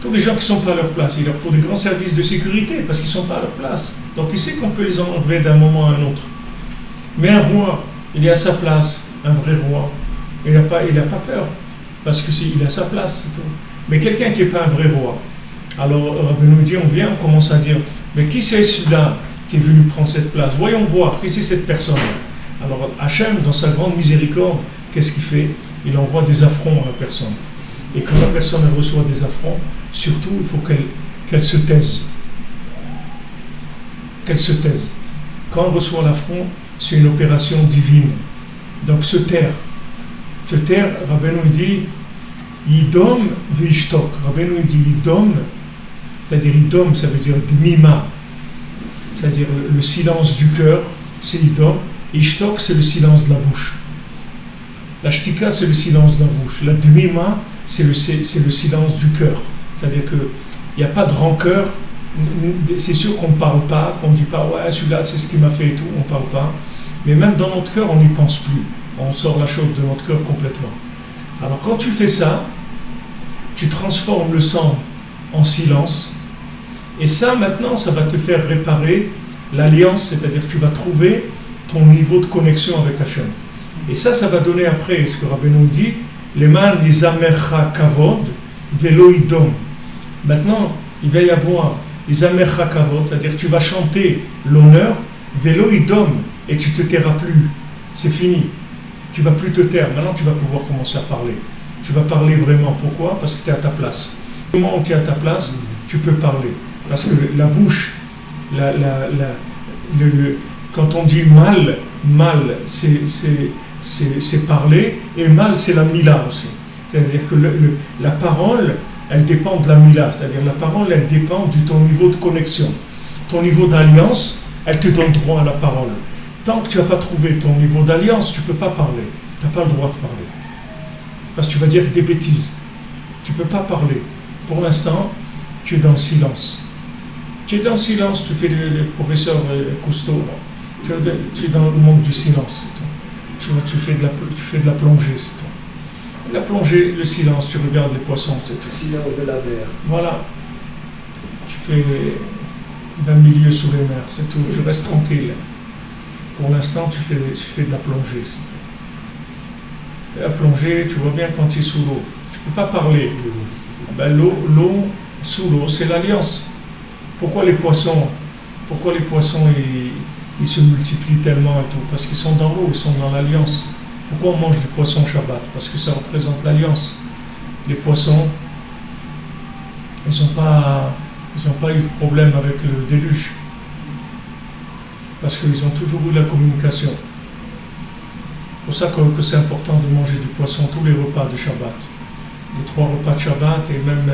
Tous les gens qui ne sont pas à leur place, il leur faut des grands services de sécurité, parce qu'ils ne sont pas à leur place. Donc il sait qu'on peut les enlever d'un moment à un autre. Mais un roi, il est à sa place. Un vrai roi, il n'a pas peur, parce qu'il a sa place, c'est tout. Mais quelqu'un qui n'est pas un vrai roi, alors Rabbi nous dit, on commence à dire, mais qui c'est celui-là qui est venu prendre cette place? Voyons voir, qui c'est cette personne? Alors Hachem, dans sa grande miséricorde, qu'est-ce qu'il fait? Il envoie des affronts à la personne. Et quand la personne elle reçoit des affronts, surtout il faut qu'elle se taise. Qu'elle se taise. Quand elle reçoit l'affront, c'est une opération divine. Donc se taire, Rabbeinu dit Yidom v'ishtok. Rabbeinu dit Yidom, c'est-à-dire Yidom, ça veut dire dmima, c'est-à-dire le silence du cœur, c'est Yidom. Ishtok, c'est le silence de la bouche. La shtika, c'est le silence de la bouche. La dmima, c'est le silence du cœur. C'est-à-dire qu'il n'y a pas de rancœur. C'est sûr qu'on ne parle pas, qu'on ne dit pas ouais, celui-là, c'est ce qui m'a fait et tout, on ne parle pas. Mais même dans notre cœur, on n'y pense plus. On sort la chose de notre cœur complètement. Alors quand tu fais ça, tu transformes le sang en silence. Et ça, maintenant, ça va te faire réparer l'alliance, c'est-à-dire que tu vas trouver ton niveau de connexion avec Hachem. Et ça va donner après, ce que Rabbeinu nous dit, Leman lizamercha kavod velo idom. Maintenant, il va y avoir lizamercha kavod, c'est-à-dire que tu vas chanter l'honneur, velo idom. Et tu ne te tairas plus. C'est fini. Tu ne vas plus te taire. Maintenant, tu vas pouvoir commencer à parler. Tu vas parler vraiment. Pourquoi? Parce que tu es à ta place. Au moment où tu es à ta place, tu peux parler. Parce que la bouche, quand on dit mal, c'est parler. Et mal, c'est la mila aussi. C'est-à-dire que la parole, elle dépend de la mila. C'est-à-dire la parole, elle dépend de ton niveau de connexion. Ton niveau d'alliance, elle te donne droit à la parole. Tant que tu n'as pas trouvé ton niveau d'alliance, tu ne peux pas parler. Tu n'as pas le droit de parler. Parce que tu vas dire des bêtises. Tu ne peux pas parler. Pour l'instant, tu es dans le silence. Tu es dans le silence, tu fais le professeur Cousteau. Tu es dans le monde du silence. Tu fais de la plongée, c'est tout. La plongée, le silence, tu regardes les poissons, c'est tout. Le silence de la mer. Voilà. Tu fais d'un milieu sous les mers, c'est tout. Tu restes tranquille. Pour l'instant, tu fais de la plongée. Tu fais la plongée, tu vois bien quand tu es sous l'eau. Tu ne peux pas parler. Ben, l'eau, sous l'eau, c'est l'alliance. Pourquoi les poissons ils se multiplient tellement et tout? Parce qu'ils sont dans l'eau, ils sont dans l'alliance. Pourquoi on mange du poisson Shabbat? Parce que ça représente l'alliance. Les poissons, ils n'ont pas eu de problème avec le déluge. Parce qu'ils ont toujours eu la communication. C'est pour ça que c'est important de manger du poisson tous les repas de Shabbat. Les 3 repas de Shabbat et même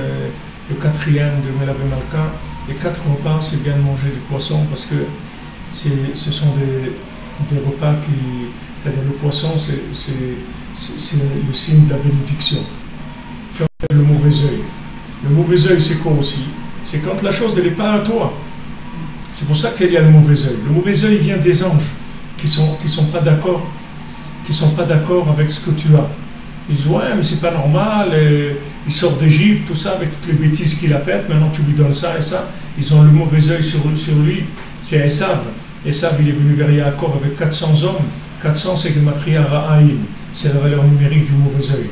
le 4e de Melavé Malka. Les 4 repas, c'est bien de manger du poisson parce que ce sont des repas qui... C'est-à-dire le poisson, c'est le signe de la bénédiction. Puis on enlève le mauvais œil. Le mauvais œil, c'est quoi aussi? C'est quand la chose, elle n'est pas à toi. C'est pour ça qu'il y a le mauvais œil. Le mauvais œil vient des anges qui sont pas d'accord avec ce que tu as. Ils disent ouais mais c'est pas normal, il sort d'Égypte, tout ça, avec toutes les bêtises qu'il a faites, maintenant tu lui donnes ça et ça. Ils ont le mauvais œil sur lui, c'est Esav. Esav, il est venu vers Yaakov avec 400 hommes. 400, c'est Gematria Ra'aim, c'est la valeur numérique du mauvais œil.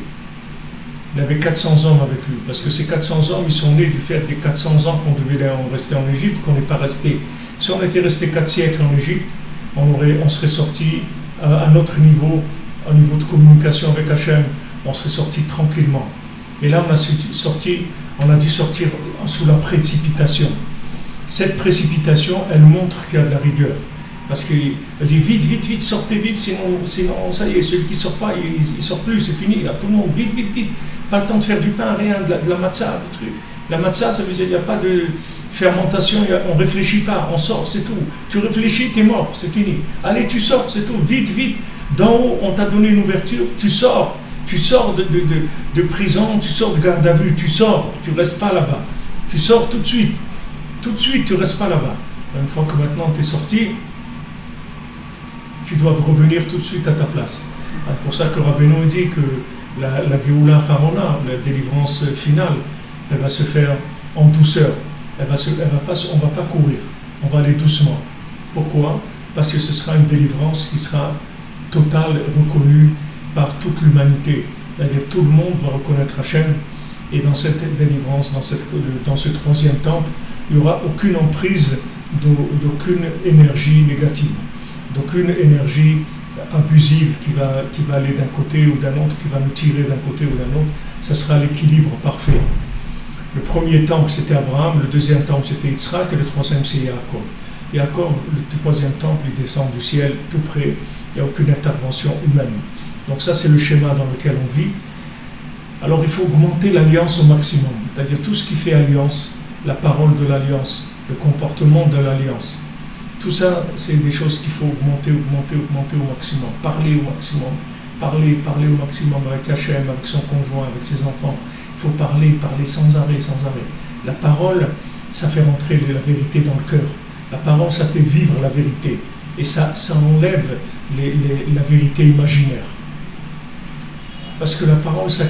Il avait 400 hommes avec lui, parce que ces 400 hommes, ils sont nés du fait des 400 ans qu'on devait rester en Égypte, qu'on n'est pas resté. Si on était resté 4 siècles en Égypte, on serait sorti à notre niveau, au niveau de communication avec Hachem, on serait sorti tranquillement. Et là, on a dû sortir sous la précipitation. Cette précipitation, elle montre qu'il y a de la rigueur. Parce qu'il dit vite, vite, vite, sortez vite, sinon ça y est, celui qui ne sort pas, il ne sort plus, c'est fini. Là, tout le monde, vite, vite, vite. Pas le temps de faire du pain, rien, de la matzah, des trucs. La matzah, ça veut dire qu'il n'y a pas de fermentation, on ne réfléchit pas, on sort, c'est tout. Tu réfléchis, tu es mort, c'est fini. Allez, tu sors, c'est tout, vite, vite. D'en haut, on t'a donné une ouverture, tu sors. Tu sors de prison, tu sors de garde à vue, tu sors, tu ne restes pas là-bas. Tu sors tout de suite. Tout de suite, tu ne restes pas là-bas. Une fois que maintenant tu es sorti, tu dois revenir tout de suite à ta place. C'est pour ça que Rabbeinu dit que la Geoula Harona, la délivrance finale, elle va se faire en douceur. On ne va pas courir, on va aller doucement. Pourquoi? Parce que ce sera une délivrance qui sera totale, reconnue par toute l'humanité. C'est-à-dire tout le monde va reconnaître Hachem, et dans cette délivrance, dans ce troisième temple, il n'y aura aucune emprise d'aucune énergie négative, d'aucune énergie abusive qui va aller d'un côté ou d'un autre, qui va nous tirer d'un côté ou d'un autre. Ce sera l'équilibre parfait. Le premier temple, c'était Abraham, le deuxième temple, c'était Yitzhak, et le troisième, c'est Yaakov. Yaakov, le troisième temple, il descend du ciel tout près, il n'y a aucune intervention humaine. Donc ça, c'est le schéma dans lequel on vit. Alors il faut augmenter l'alliance au maximum, c'est-à-dire tout ce qui fait alliance, la parole de l'alliance, le comportement de l'alliance. Tout ça, c'est des choses qu'il faut augmenter au maximum. Parler au maximum, parler au maximum avec Hachem, avec son conjoint, avec ses enfants. Il faut parler sans arrêt. La parole, ça fait rentrer la vérité dans le cœur. La parole, ça fait vivre la vérité. Et ça enlève la vérité imaginaire. Parce que la parole, ça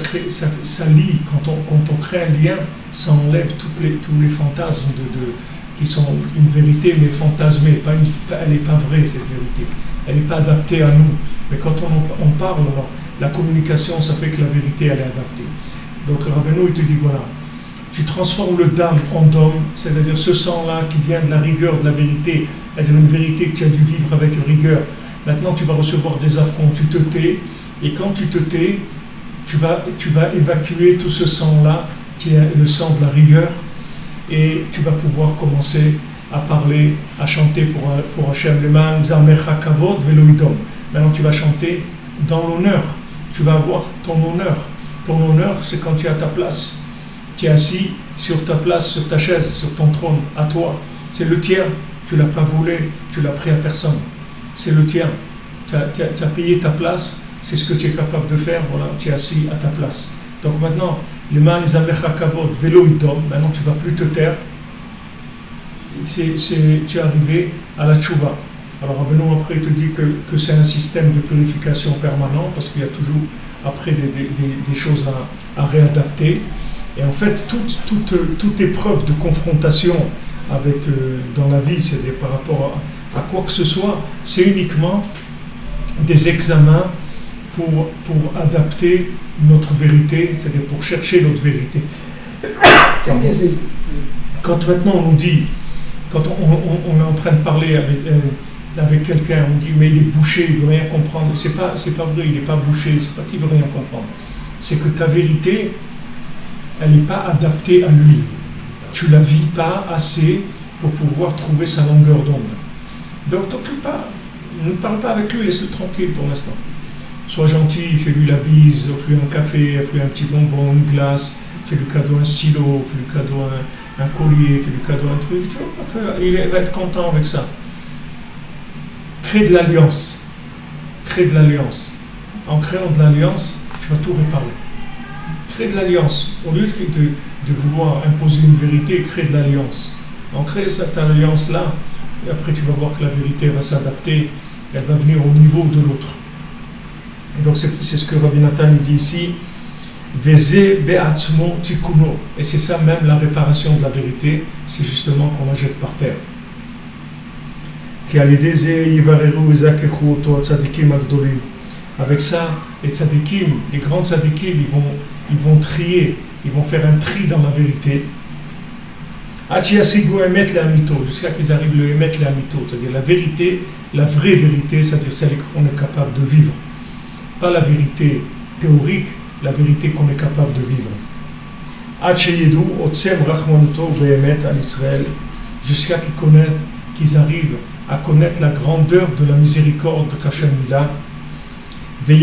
lie. Quand on crée un lien, ça enlève tous les fantasmes qui sont une vérité, mais fantasmée. Elle n'est pas vraie, cette vérité. Elle n'est pas adaptée à nous. Mais quand on parle, la communication, ça fait que la vérité, elle est adaptée. Donc Rabbeinu, il te dit, voilà, tu transformes le dam en dom, c'est-à-dire ce sang-là qui vient de la rigueur, de la vérité, c'est-à-dire une vérité que tu as dû vivre avec rigueur. Maintenant, tu vas recevoir des affronts, tu te tais, et quand tu te tais, tu vas évacuer tout ce sang-là, qui est le sang de la rigueur, et tu vas pouvoir commencer à parler, à chanter pour Hachem. Maintenant, tu vas chanter dans l'honneur. Tu vas avoir ton honneur. Ton honneur, c'est quand tu es à ta place. Tu es assis sur ta place, sur ta chaise, sur ton trône, à toi. C'est le tien. Tu ne l'as pas volé, tu l'as pris à personne. C'est le tien. Tu as payé ta place. C'est ce que tu es capable de faire, voilà, tu es assis à ta place. Donc maintenant, maintenant tu ne vas plus te taire, tu es arrivé à la tchouva. Alors Rabbeinu après te dit que c'est un système de purification permanent, parce qu'il y a toujours après des choses à réadapter. Et en fait, toute épreuve de confrontation dans la vie, c'est-à-dire par rapport à quoi que ce soit, c'est uniquement des examens pour adapter notre vérité, c'est-à-dire pour chercher notre vérité. Quand maintenant on nous dit, quand on est en train de parler avec quelqu'un, on dit mais il est bouché, il ne veut rien comprendre. C'est pas vrai, il n'est pas bouché, c'est pas qu'il ne veut rien comprendre. C'est que ta vérité, elle n'est pas adaptée à lui. Tu ne la vis pas assez pour pouvoir trouver sa longueur d'onde. Donc t'occupe pas, ne parle pas avec lui, laisse-le tranquille pour l'instant. Sois gentil, fais-lui la bise, offre-lui un café, offre-lui un petit bonbon, une glace, fais-lui cadeau un stylo, fais-lui cadeau un collier, fais-lui cadeau un truc, tu vois, il va être content avec ça. Crée de l'alliance. Crée de l'alliance. En créant de l'alliance, tu vas tout réparer. Crée de l'alliance. Au lieu de vouloir imposer une vérité, crée de l'alliance. En crée cette alliance-là, et après tu vas voir que la vérité va s'adapter, elle va venir au niveau de l'autre. Donc c'est ce que Rabbi Nathan dit ici, Veze be'atzmo tikuno. Et c'est ça même la réparation de la vérité, c'est justement qu'on la jette par terre. Avec ça, les tzadikim, les grands tzadikim, ils vont trier, ils vont faire un tri dans la vérité. Jusqu'à qu'ils arrivent le émettre les amito, c'est-à-dire la vérité, la vraie vérité, c'est-à-dire celle qu'on est capable de vivre. Pas la vérité théorique, la vérité qu'on est capable de vivre. Jusqu'à qu'ils connaissent, qu'ils arrivent à connaître la grandeur de la miséricorde qu'Hachem il a. Et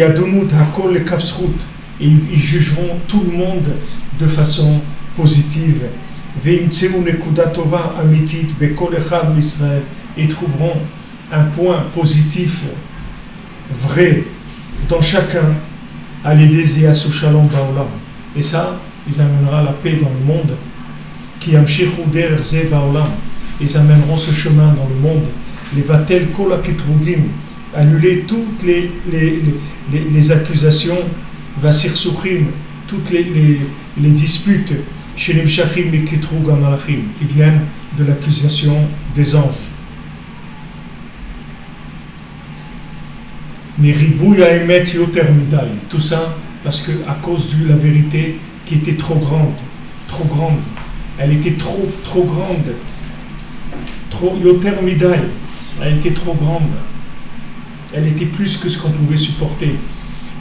ils jugeront tout le monde de façon positive. Ils trouveront un point positif, vrai, dans chacun. Et ça, ils amèneront la paix dans le monde. Ils amèneront ce chemin dans le monde. Les vatel kol haketrugim, annuler toutes les accusations, vasir suchim, toutes les disputes chez les mshachim et kitrug amalachim, qui viennent de l'accusation des anges. Mais ribouya emet yoter midai, tout ça parce que à cause de la vérité qui était trop grande, elle était trop grande, trop yoter midai, elle était trop grande, elle était plus que ce qu'on pouvait supporter.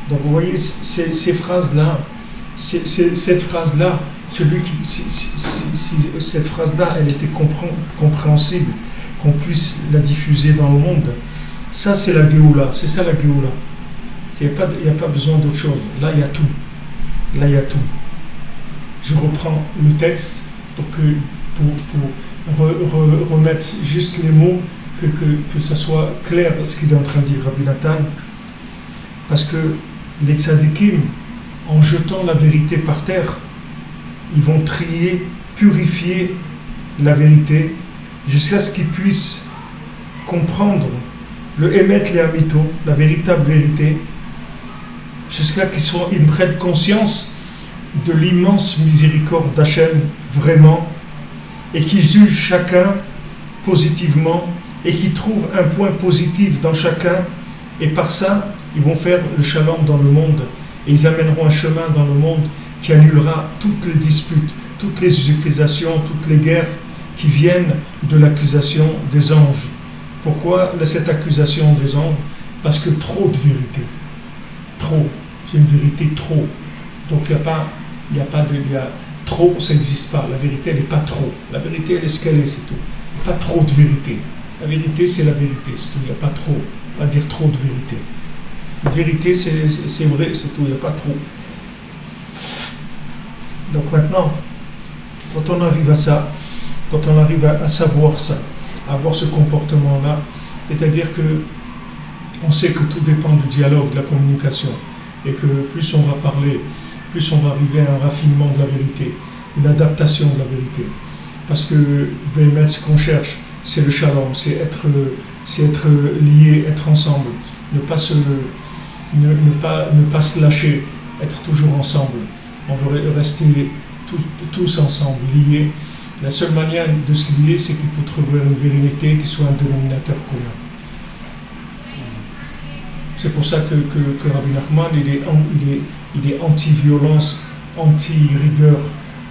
Donc vous voyez ces phrases-là, cette phrase-là, cette phrase-là, elle était compréhensible, qu'on puisse la diffuser dans le monde. Ça, c'est la Géoula, c'est ça la Géoula. Il n'y a pas besoin d'autre chose. Là, il y a tout. Là, il y a tout. Je reprends le texte pour remettre juste les mots, que ça soit clair ce qu'il est en train de dire Rabbi Nathan. Parce que les tzadikim, en jetant la vérité par terre, ils vont trier, purifier la vérité jusqu'à ce qu'ils puissent comprendre le émet les amito, la véritable vérité, jusqu'à qu'ils prennent conscience de l'immense miséricorde d'Hachem, vraiment, et qu'ils jugent chacun positivement, et qu'ils trouvent un point positif dans chacun, et par ça, ils vont faire le shalom dans le monde, et ils amèneront un chemin dans le monde qui annulera toutes les disputes, toutes les accusations, toutes les guerres qui viennent de l'accusation des anges. Pourquoi cette accusation des anges? Parce que trop de vérité. Trop. C'est une vérité trop. Donc il n'y a pas de... trop, ça n'existe pas. La vérité, elle n'est pas trop. La vérité, elle est ce qu'elle est, c'est tout. Pas trop de vérité. La vérité, c'est la vérité, c'est tout. Il n'y a pas trop. Pas dire trop de vérité. La vérité, c'est vrai, c'est tout. Il n'y a pas trop. Donc maintenant, quand on arrive à ça, quand on arrive à savoir ça, à avoir ce comportement-là, c'est-à-dire que on sait que tout dépend du dialogue, de la communication, et que plus on va parler, plus on va arriver à un raffinement de la vérité, une adaptation de la vérité. Parce que ce qu'on cherche, c'est le shalom, c'est être lié, être ensemble, ne pas se lâcher, être toujours ensemble. On veut rester tous ensemble, liés. La seule manière de se lier, c'est qu'il faut trouver une vérité qui soit un dénominateur commun. C'est pour ça que Rabbi Nachman, il est anti-violence, anti-rigueur,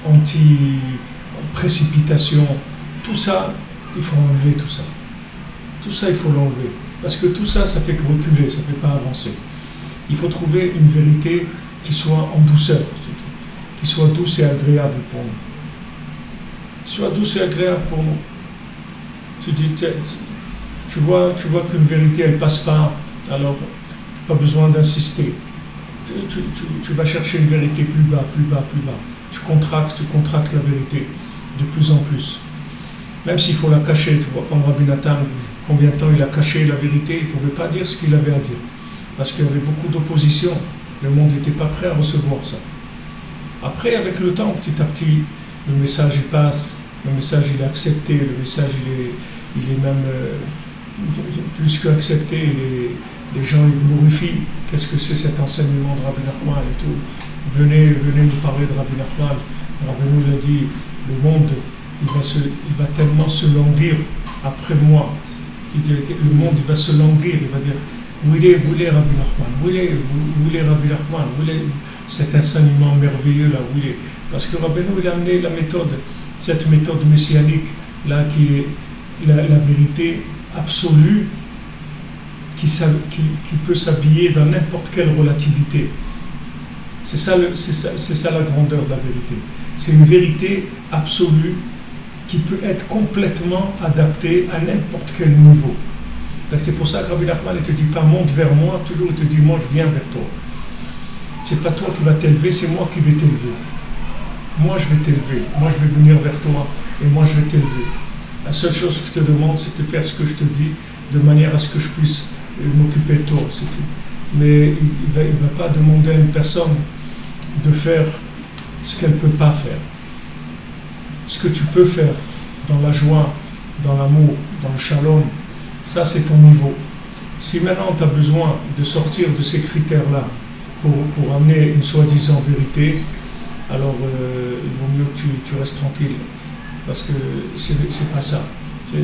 anti-précipitation. Tout ça, il faut enlever tout ça. Tout ça, il faut l'enlever. Parce que tout ça, ça fait que reculer, ça ne fait pas avancer. Il faut trouver une vérité qui soit en douceur, qui soit douce et agréable pour nous. Soit douce et agréable pour nous. Tu vois qu'une vérité, elle ne passe pas, alors pas besoin d'insister. Tu vas chercher une vérité plus bas. Tu contractes la vérité de plus en plus. Même s'il faut la cacher, tu vois, comme Rabbi Nathan, combien de temps il a caché la vérité, il ne pouvait pas dire ce qu'il avait à dire. Parce qu'il y avait beaucoup d'opposition. Le monde n'était pas prêt à recevoir ça. Après, avec le temps, petit à petit, le message il passe, le message il est accepté, le message il est même plus qu'accepté, les gens ils glorifient. Qu'est-ce que c'est cet enseignement de Rabbi Nachman et tout. Venez nous parler de Rabbi Nachman. Rabbi nous l'a dit, le monde il va tellement se languir après moi, Le monde il va se languir, il va dire où il est Rabbi Nachman, où il est Rabbi Nachman, où il est cet enseignement merveilleux là, où il est. Parce que Rabbeinu il a amené la méthode, cette méthode messianique là qui est la vérité absolue qui peut s'habiller dans n'importe quelle relativité. C'est ça la grandeur de la vérité. C'est une vérité absolue qui peut être complètement adaptée à n'importe quel niveau. C'est pour ça que Rabbi Nachman ne te dit pas monte vers moi, toujours il te dit moi je viens vers toi. C'est pas toi qui vas t'élever, c'est moi qui vais t'élever. Moi je vais t'élever, moi je vais venir vers toi et moi je vais t'élever. La seule chose que je te demande c'est de faire ce que je te dis de manière à ce que je puisse m'occuper de toi, c'est tout. Mais il ne va pas demander à une personne de faire ce qu'elle ne peut pas faire. Ce que tu peux faire dans la joie, dans l'amour, dans le shalom, ça c'est ton niveau. Si maintenant tu as besoin de sortir de ces critères-là pour amener une soi-disant vérité, alors il vaut mieux que tu restes tranquille. Parce que c'est pas ça.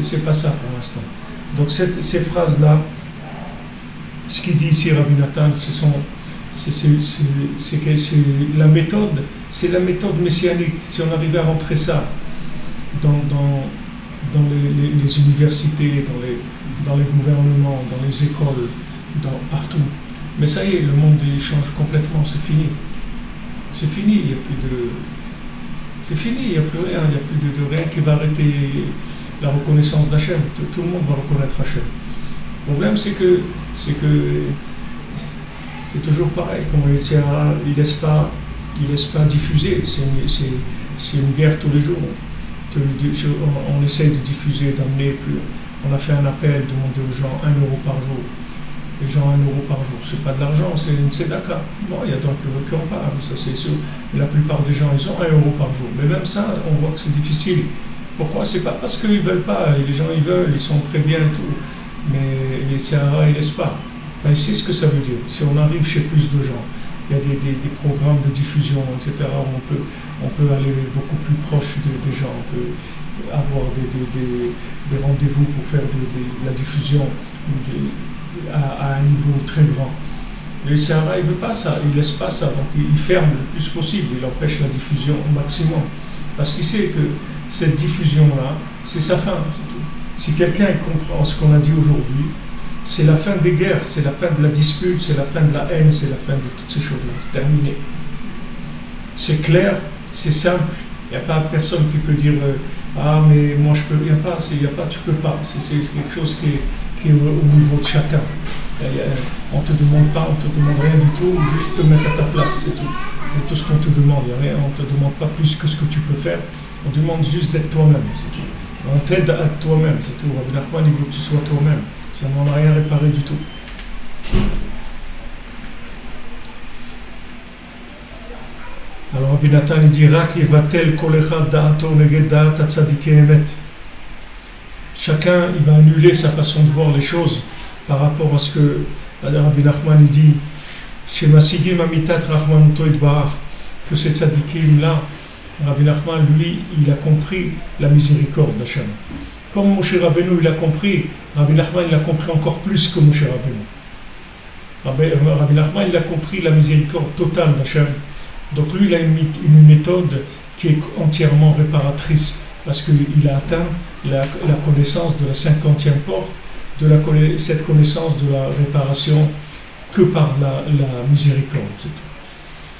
C'est pas ça pour l'instant. Donc ces phrases-là, ce qu'il dit ici Rabbi Nathan, c'est la méthode messianique. Si on arrivait à rentrer ça dans les universités, dans les gouvernements, dans les écoles, partout. Mais ça y est, le monde il change complètement, c'est fini. C'est fini, il n'y a plus de... C'est fini, il n'y a plus rien, il n'y a plus de rien qui va arrêter la reconnaissance d'Hachem. Tout le monde va reconnaître Hachem. Le problème, c'est que c'est toujours pareil, comme il ne laisse pas diffuser, c'est une guerre tous les jours. On essaye de diffuser, d'amener plus. On a fait un appel, demander aux gens 1 euro par jour. Les gens 1 euro par jour, c'est pas de l'argent, c'est une tzedaka. Bon, il y a donc qui en parle, ça c'est sûr. Mais la plupart des gens, ils ont 1 euro par jour. Mais même ça, on voit que c'est difficile. Pourquoi? C'est pas parce qu'ils veulent pas. Les gens, ils veulent, ils sont très bien et tout. Mais les Sahara, ils laissent pas. Ben, c'est ce que ça veut dire. Si on arrive chez plus de gens, il y a des programmes de diffusion, etc., où on peut aller beaucoup plus proche des gens. On peut avoir des rendez-vous pour faire de la diffusion à un niveau très grand. Le Sahara, il ne veut pas ça, il ne laisse pas ça, donc il ferme le plus possible, il empêche la diffusion au maximum. Parce qu'il sait que cette diffusion-là, c'est sa fin, c'est tout. Si quelqu'un comprend ce qu'on a dit aujourd'hui, c'est la fin des guerres, c'est la fin de la dispute, c'est la fin de la haine, c'est la fin de toutes ces choses-là, c'est terminé. C'est clair, c'est simple, il n'y a pas personne qui peut dire ah mais moi je peux, il n'y a pas, tu peux pas, c'est quelque chose qui est au niveau de chacun. On ne te demande pas, on ne te demande rien du tout, juste te mettre à ta place, c'est tout. C'est tout ce qu'on te demande, on ne te demande pas plus que ce que tu peux faire, on demande juste d'être toi-même, c'est tout. On t'aide à être toi-même, c'est tout. Rabbi Nachman, il veut que tu sois toi-même, ça n'en a rien réparé du tout. Alors Rabbi Nathan il dira qu'il va tel kolechad da'ato neged da'at tzadiké emet. Chacun il va annuler sa façon de voir les choses par rapport à ce que Rabbi Nachman il dit chez Masigim amitat rachmanuto itbarach, que ces tzadikim là, Rabbi Nachman lui il a compris la miséricorde d'Hachem. Comme Moshe Rabbeinu il a compris, Rabbi Nachman il a compris encore plus que Moshe Rabbeinu. Rabbi Nachman il a compris la miséricorde totale d'Hachem. Donc lui, il a une méthode qui est entièrement réparatrice parce qu'il a atteint la connaissance de la 50e porte, cette connaissance de la réparation que par la miséricorde.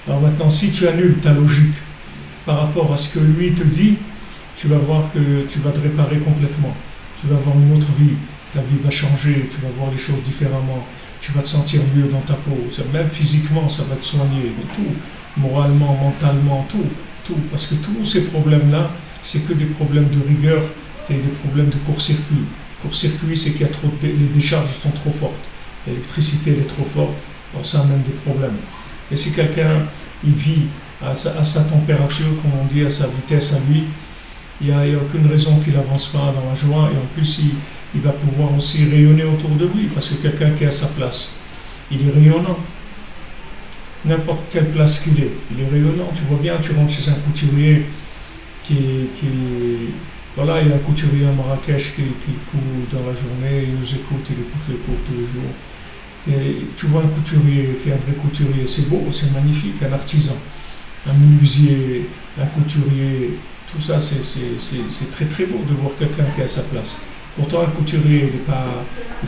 Alors maintenant, si tu annules ta logique par rapport à ce que lui te dit, tu vas voir que tu vas te réparer complètement. Tu vas avoir une autre vie, ta vie va changer, tu vas voir les choses différemment, tu vas te sentir mieux dans ta peau, même physiquement, ça va te soigner, mais tout. Moralement, mentalement, tout. Parce que tous ces problèmes-là, c'est que des problèmes de rigueur, c'est des problèmes de court-circuit. Court-circuit, c'est qu'il y a trop les décharges sont trop fortes. L'électricité, elle est trop forte, alors ça amène des problèmes. Et si quelqu'un, il vit à sa température, comme on dit, à sa vitesse à lui, il n'y a aucune raison qu'il n'avance pas dans la joie, et en plus, il va pouvoir aussi rayonner autour de lui, parce que quelqu'un qui est à sa place, il est rayonnant. N'importe quelle place qu'il est, il est rayonnant. Tu vois bien, tu rentres chez un couturier qui Voilà, il y a un couturier à Marrakech qui court dans la journée, il nous écoute, il écoute les cours tous les jours. Et tu vois un couturier qui est un vrai couturier, c'est beau, c'est magnifique, un artisan, un menuisier, un couturier, tout ça c'est très très beau de voir quelqu'un qui est à sa place. Pourtant un couturier, il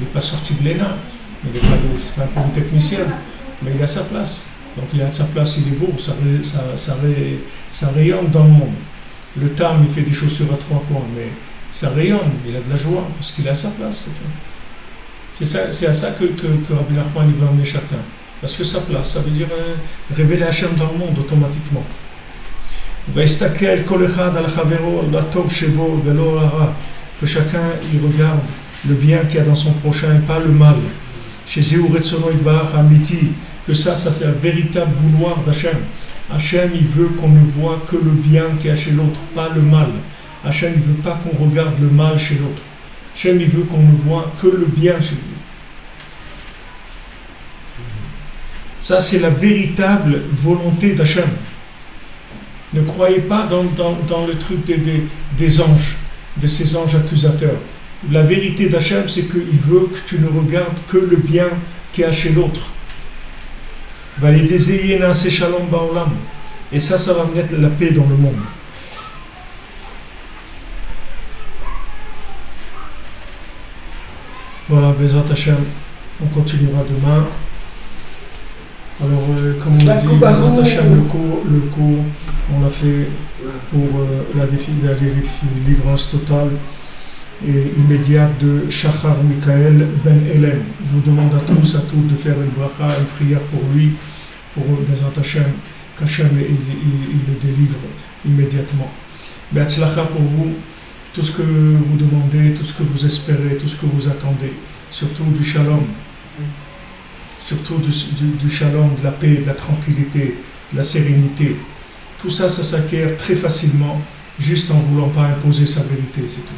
n'est pas sorti de l'ENA, il n'est pas un polytechnicien, mais il a sa place. Donc il a sa place, il est beau, ça rayonne dans le monde. Le Tam, il fait des chaussures à 3 coins, mais ça rayonne, il a de la joie, parce qu'il a sa place, c'est tout. C'est à ça que Rabbi Nachman il veut emmener chacun. Parce que sa place, ça veut dire révéler Hachem dans le monde automatiquement. Que chacun il regarde le bien qu'il y a dans son prochain et pas le mal. Que ça c'est un véritable vouloir d'Hachem. Hachem il veut qu'on ne voit que le bien qu'il y a chez l'autre, pas le mal. Hachem il ne veut pas qu'on regarde le mal chez l'autre. Hachem il veut qu'on ne voit que le bien chez lui. Ça c'est la véritable volonté d'Hachem. Ne croyez pas dans le truc des anges, de ces anges accusateurs. La vérité d'Hachem c'est qu'il veut que tu ne regardes que le bien qu'il y a chez l'autre. Et ça va mettre la paix dans le monde. Voilà, Bezrat Hashem, on continuera demain. Alors, comme on l'a dit, Bezrat Hashem, le cours, on l'a fait pour la délivrance totale et immédiate de Shachar Michael Ben Hélène. Je vous demande à tous de faire une bracha, une prière pour lui, pour Bezrat Hashem, qu'Hachem il le délivre immédiatement. Be'atzlacha pour vous, tout ce que vous demandez, tout ce que vous espérez, tout ce que vous attendez, surtout du shalom, surtout du shalom, de la paix, de la tranquillité, de la sérénité. Tout ça, ça s'acquiert très facilement, juste en ne voulant pas imposer sa vérité, c'est tout.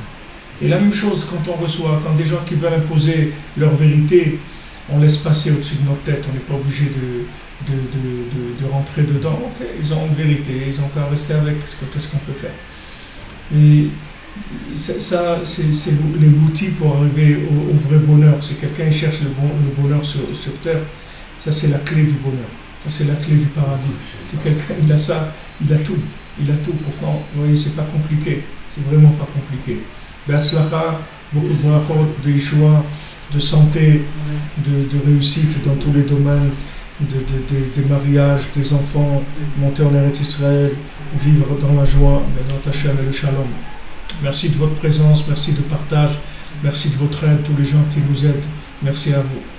Et la même chose quand on reçoit, quand des gens qui veulent imposer leur vérité, on laisse passer au-dessus de notre tête, on n'est pas obligé de rentrer dedans. Okay, ils ont une vérité, ils ont qu'à rester avec, qu'est-ce qu'on peut faire. Et ça, c'est l'outil pour arriver au vrai bonheur. Si quelqu'un cherche le bonheur sur terre, ça c'est la clé du bonheur, ça c'est la clé du paradis. Si quelqu'un il a ça, il a tout. Pourtant, vous voyez, c'est pas compliqué, c'est vraiment pas compliqué. Be'atzlacha, beaucoup de brachot, de yeshua, de santé, de réussite dans tous les domaines, des mariages, des enfants, monter en Eretz Israël, vivre dans la joie, Bezrat Hashem et le shalom. Merci de votre présence, merci de partage, merci de votre aide, tous les gens qui nous aident. Merci à vous.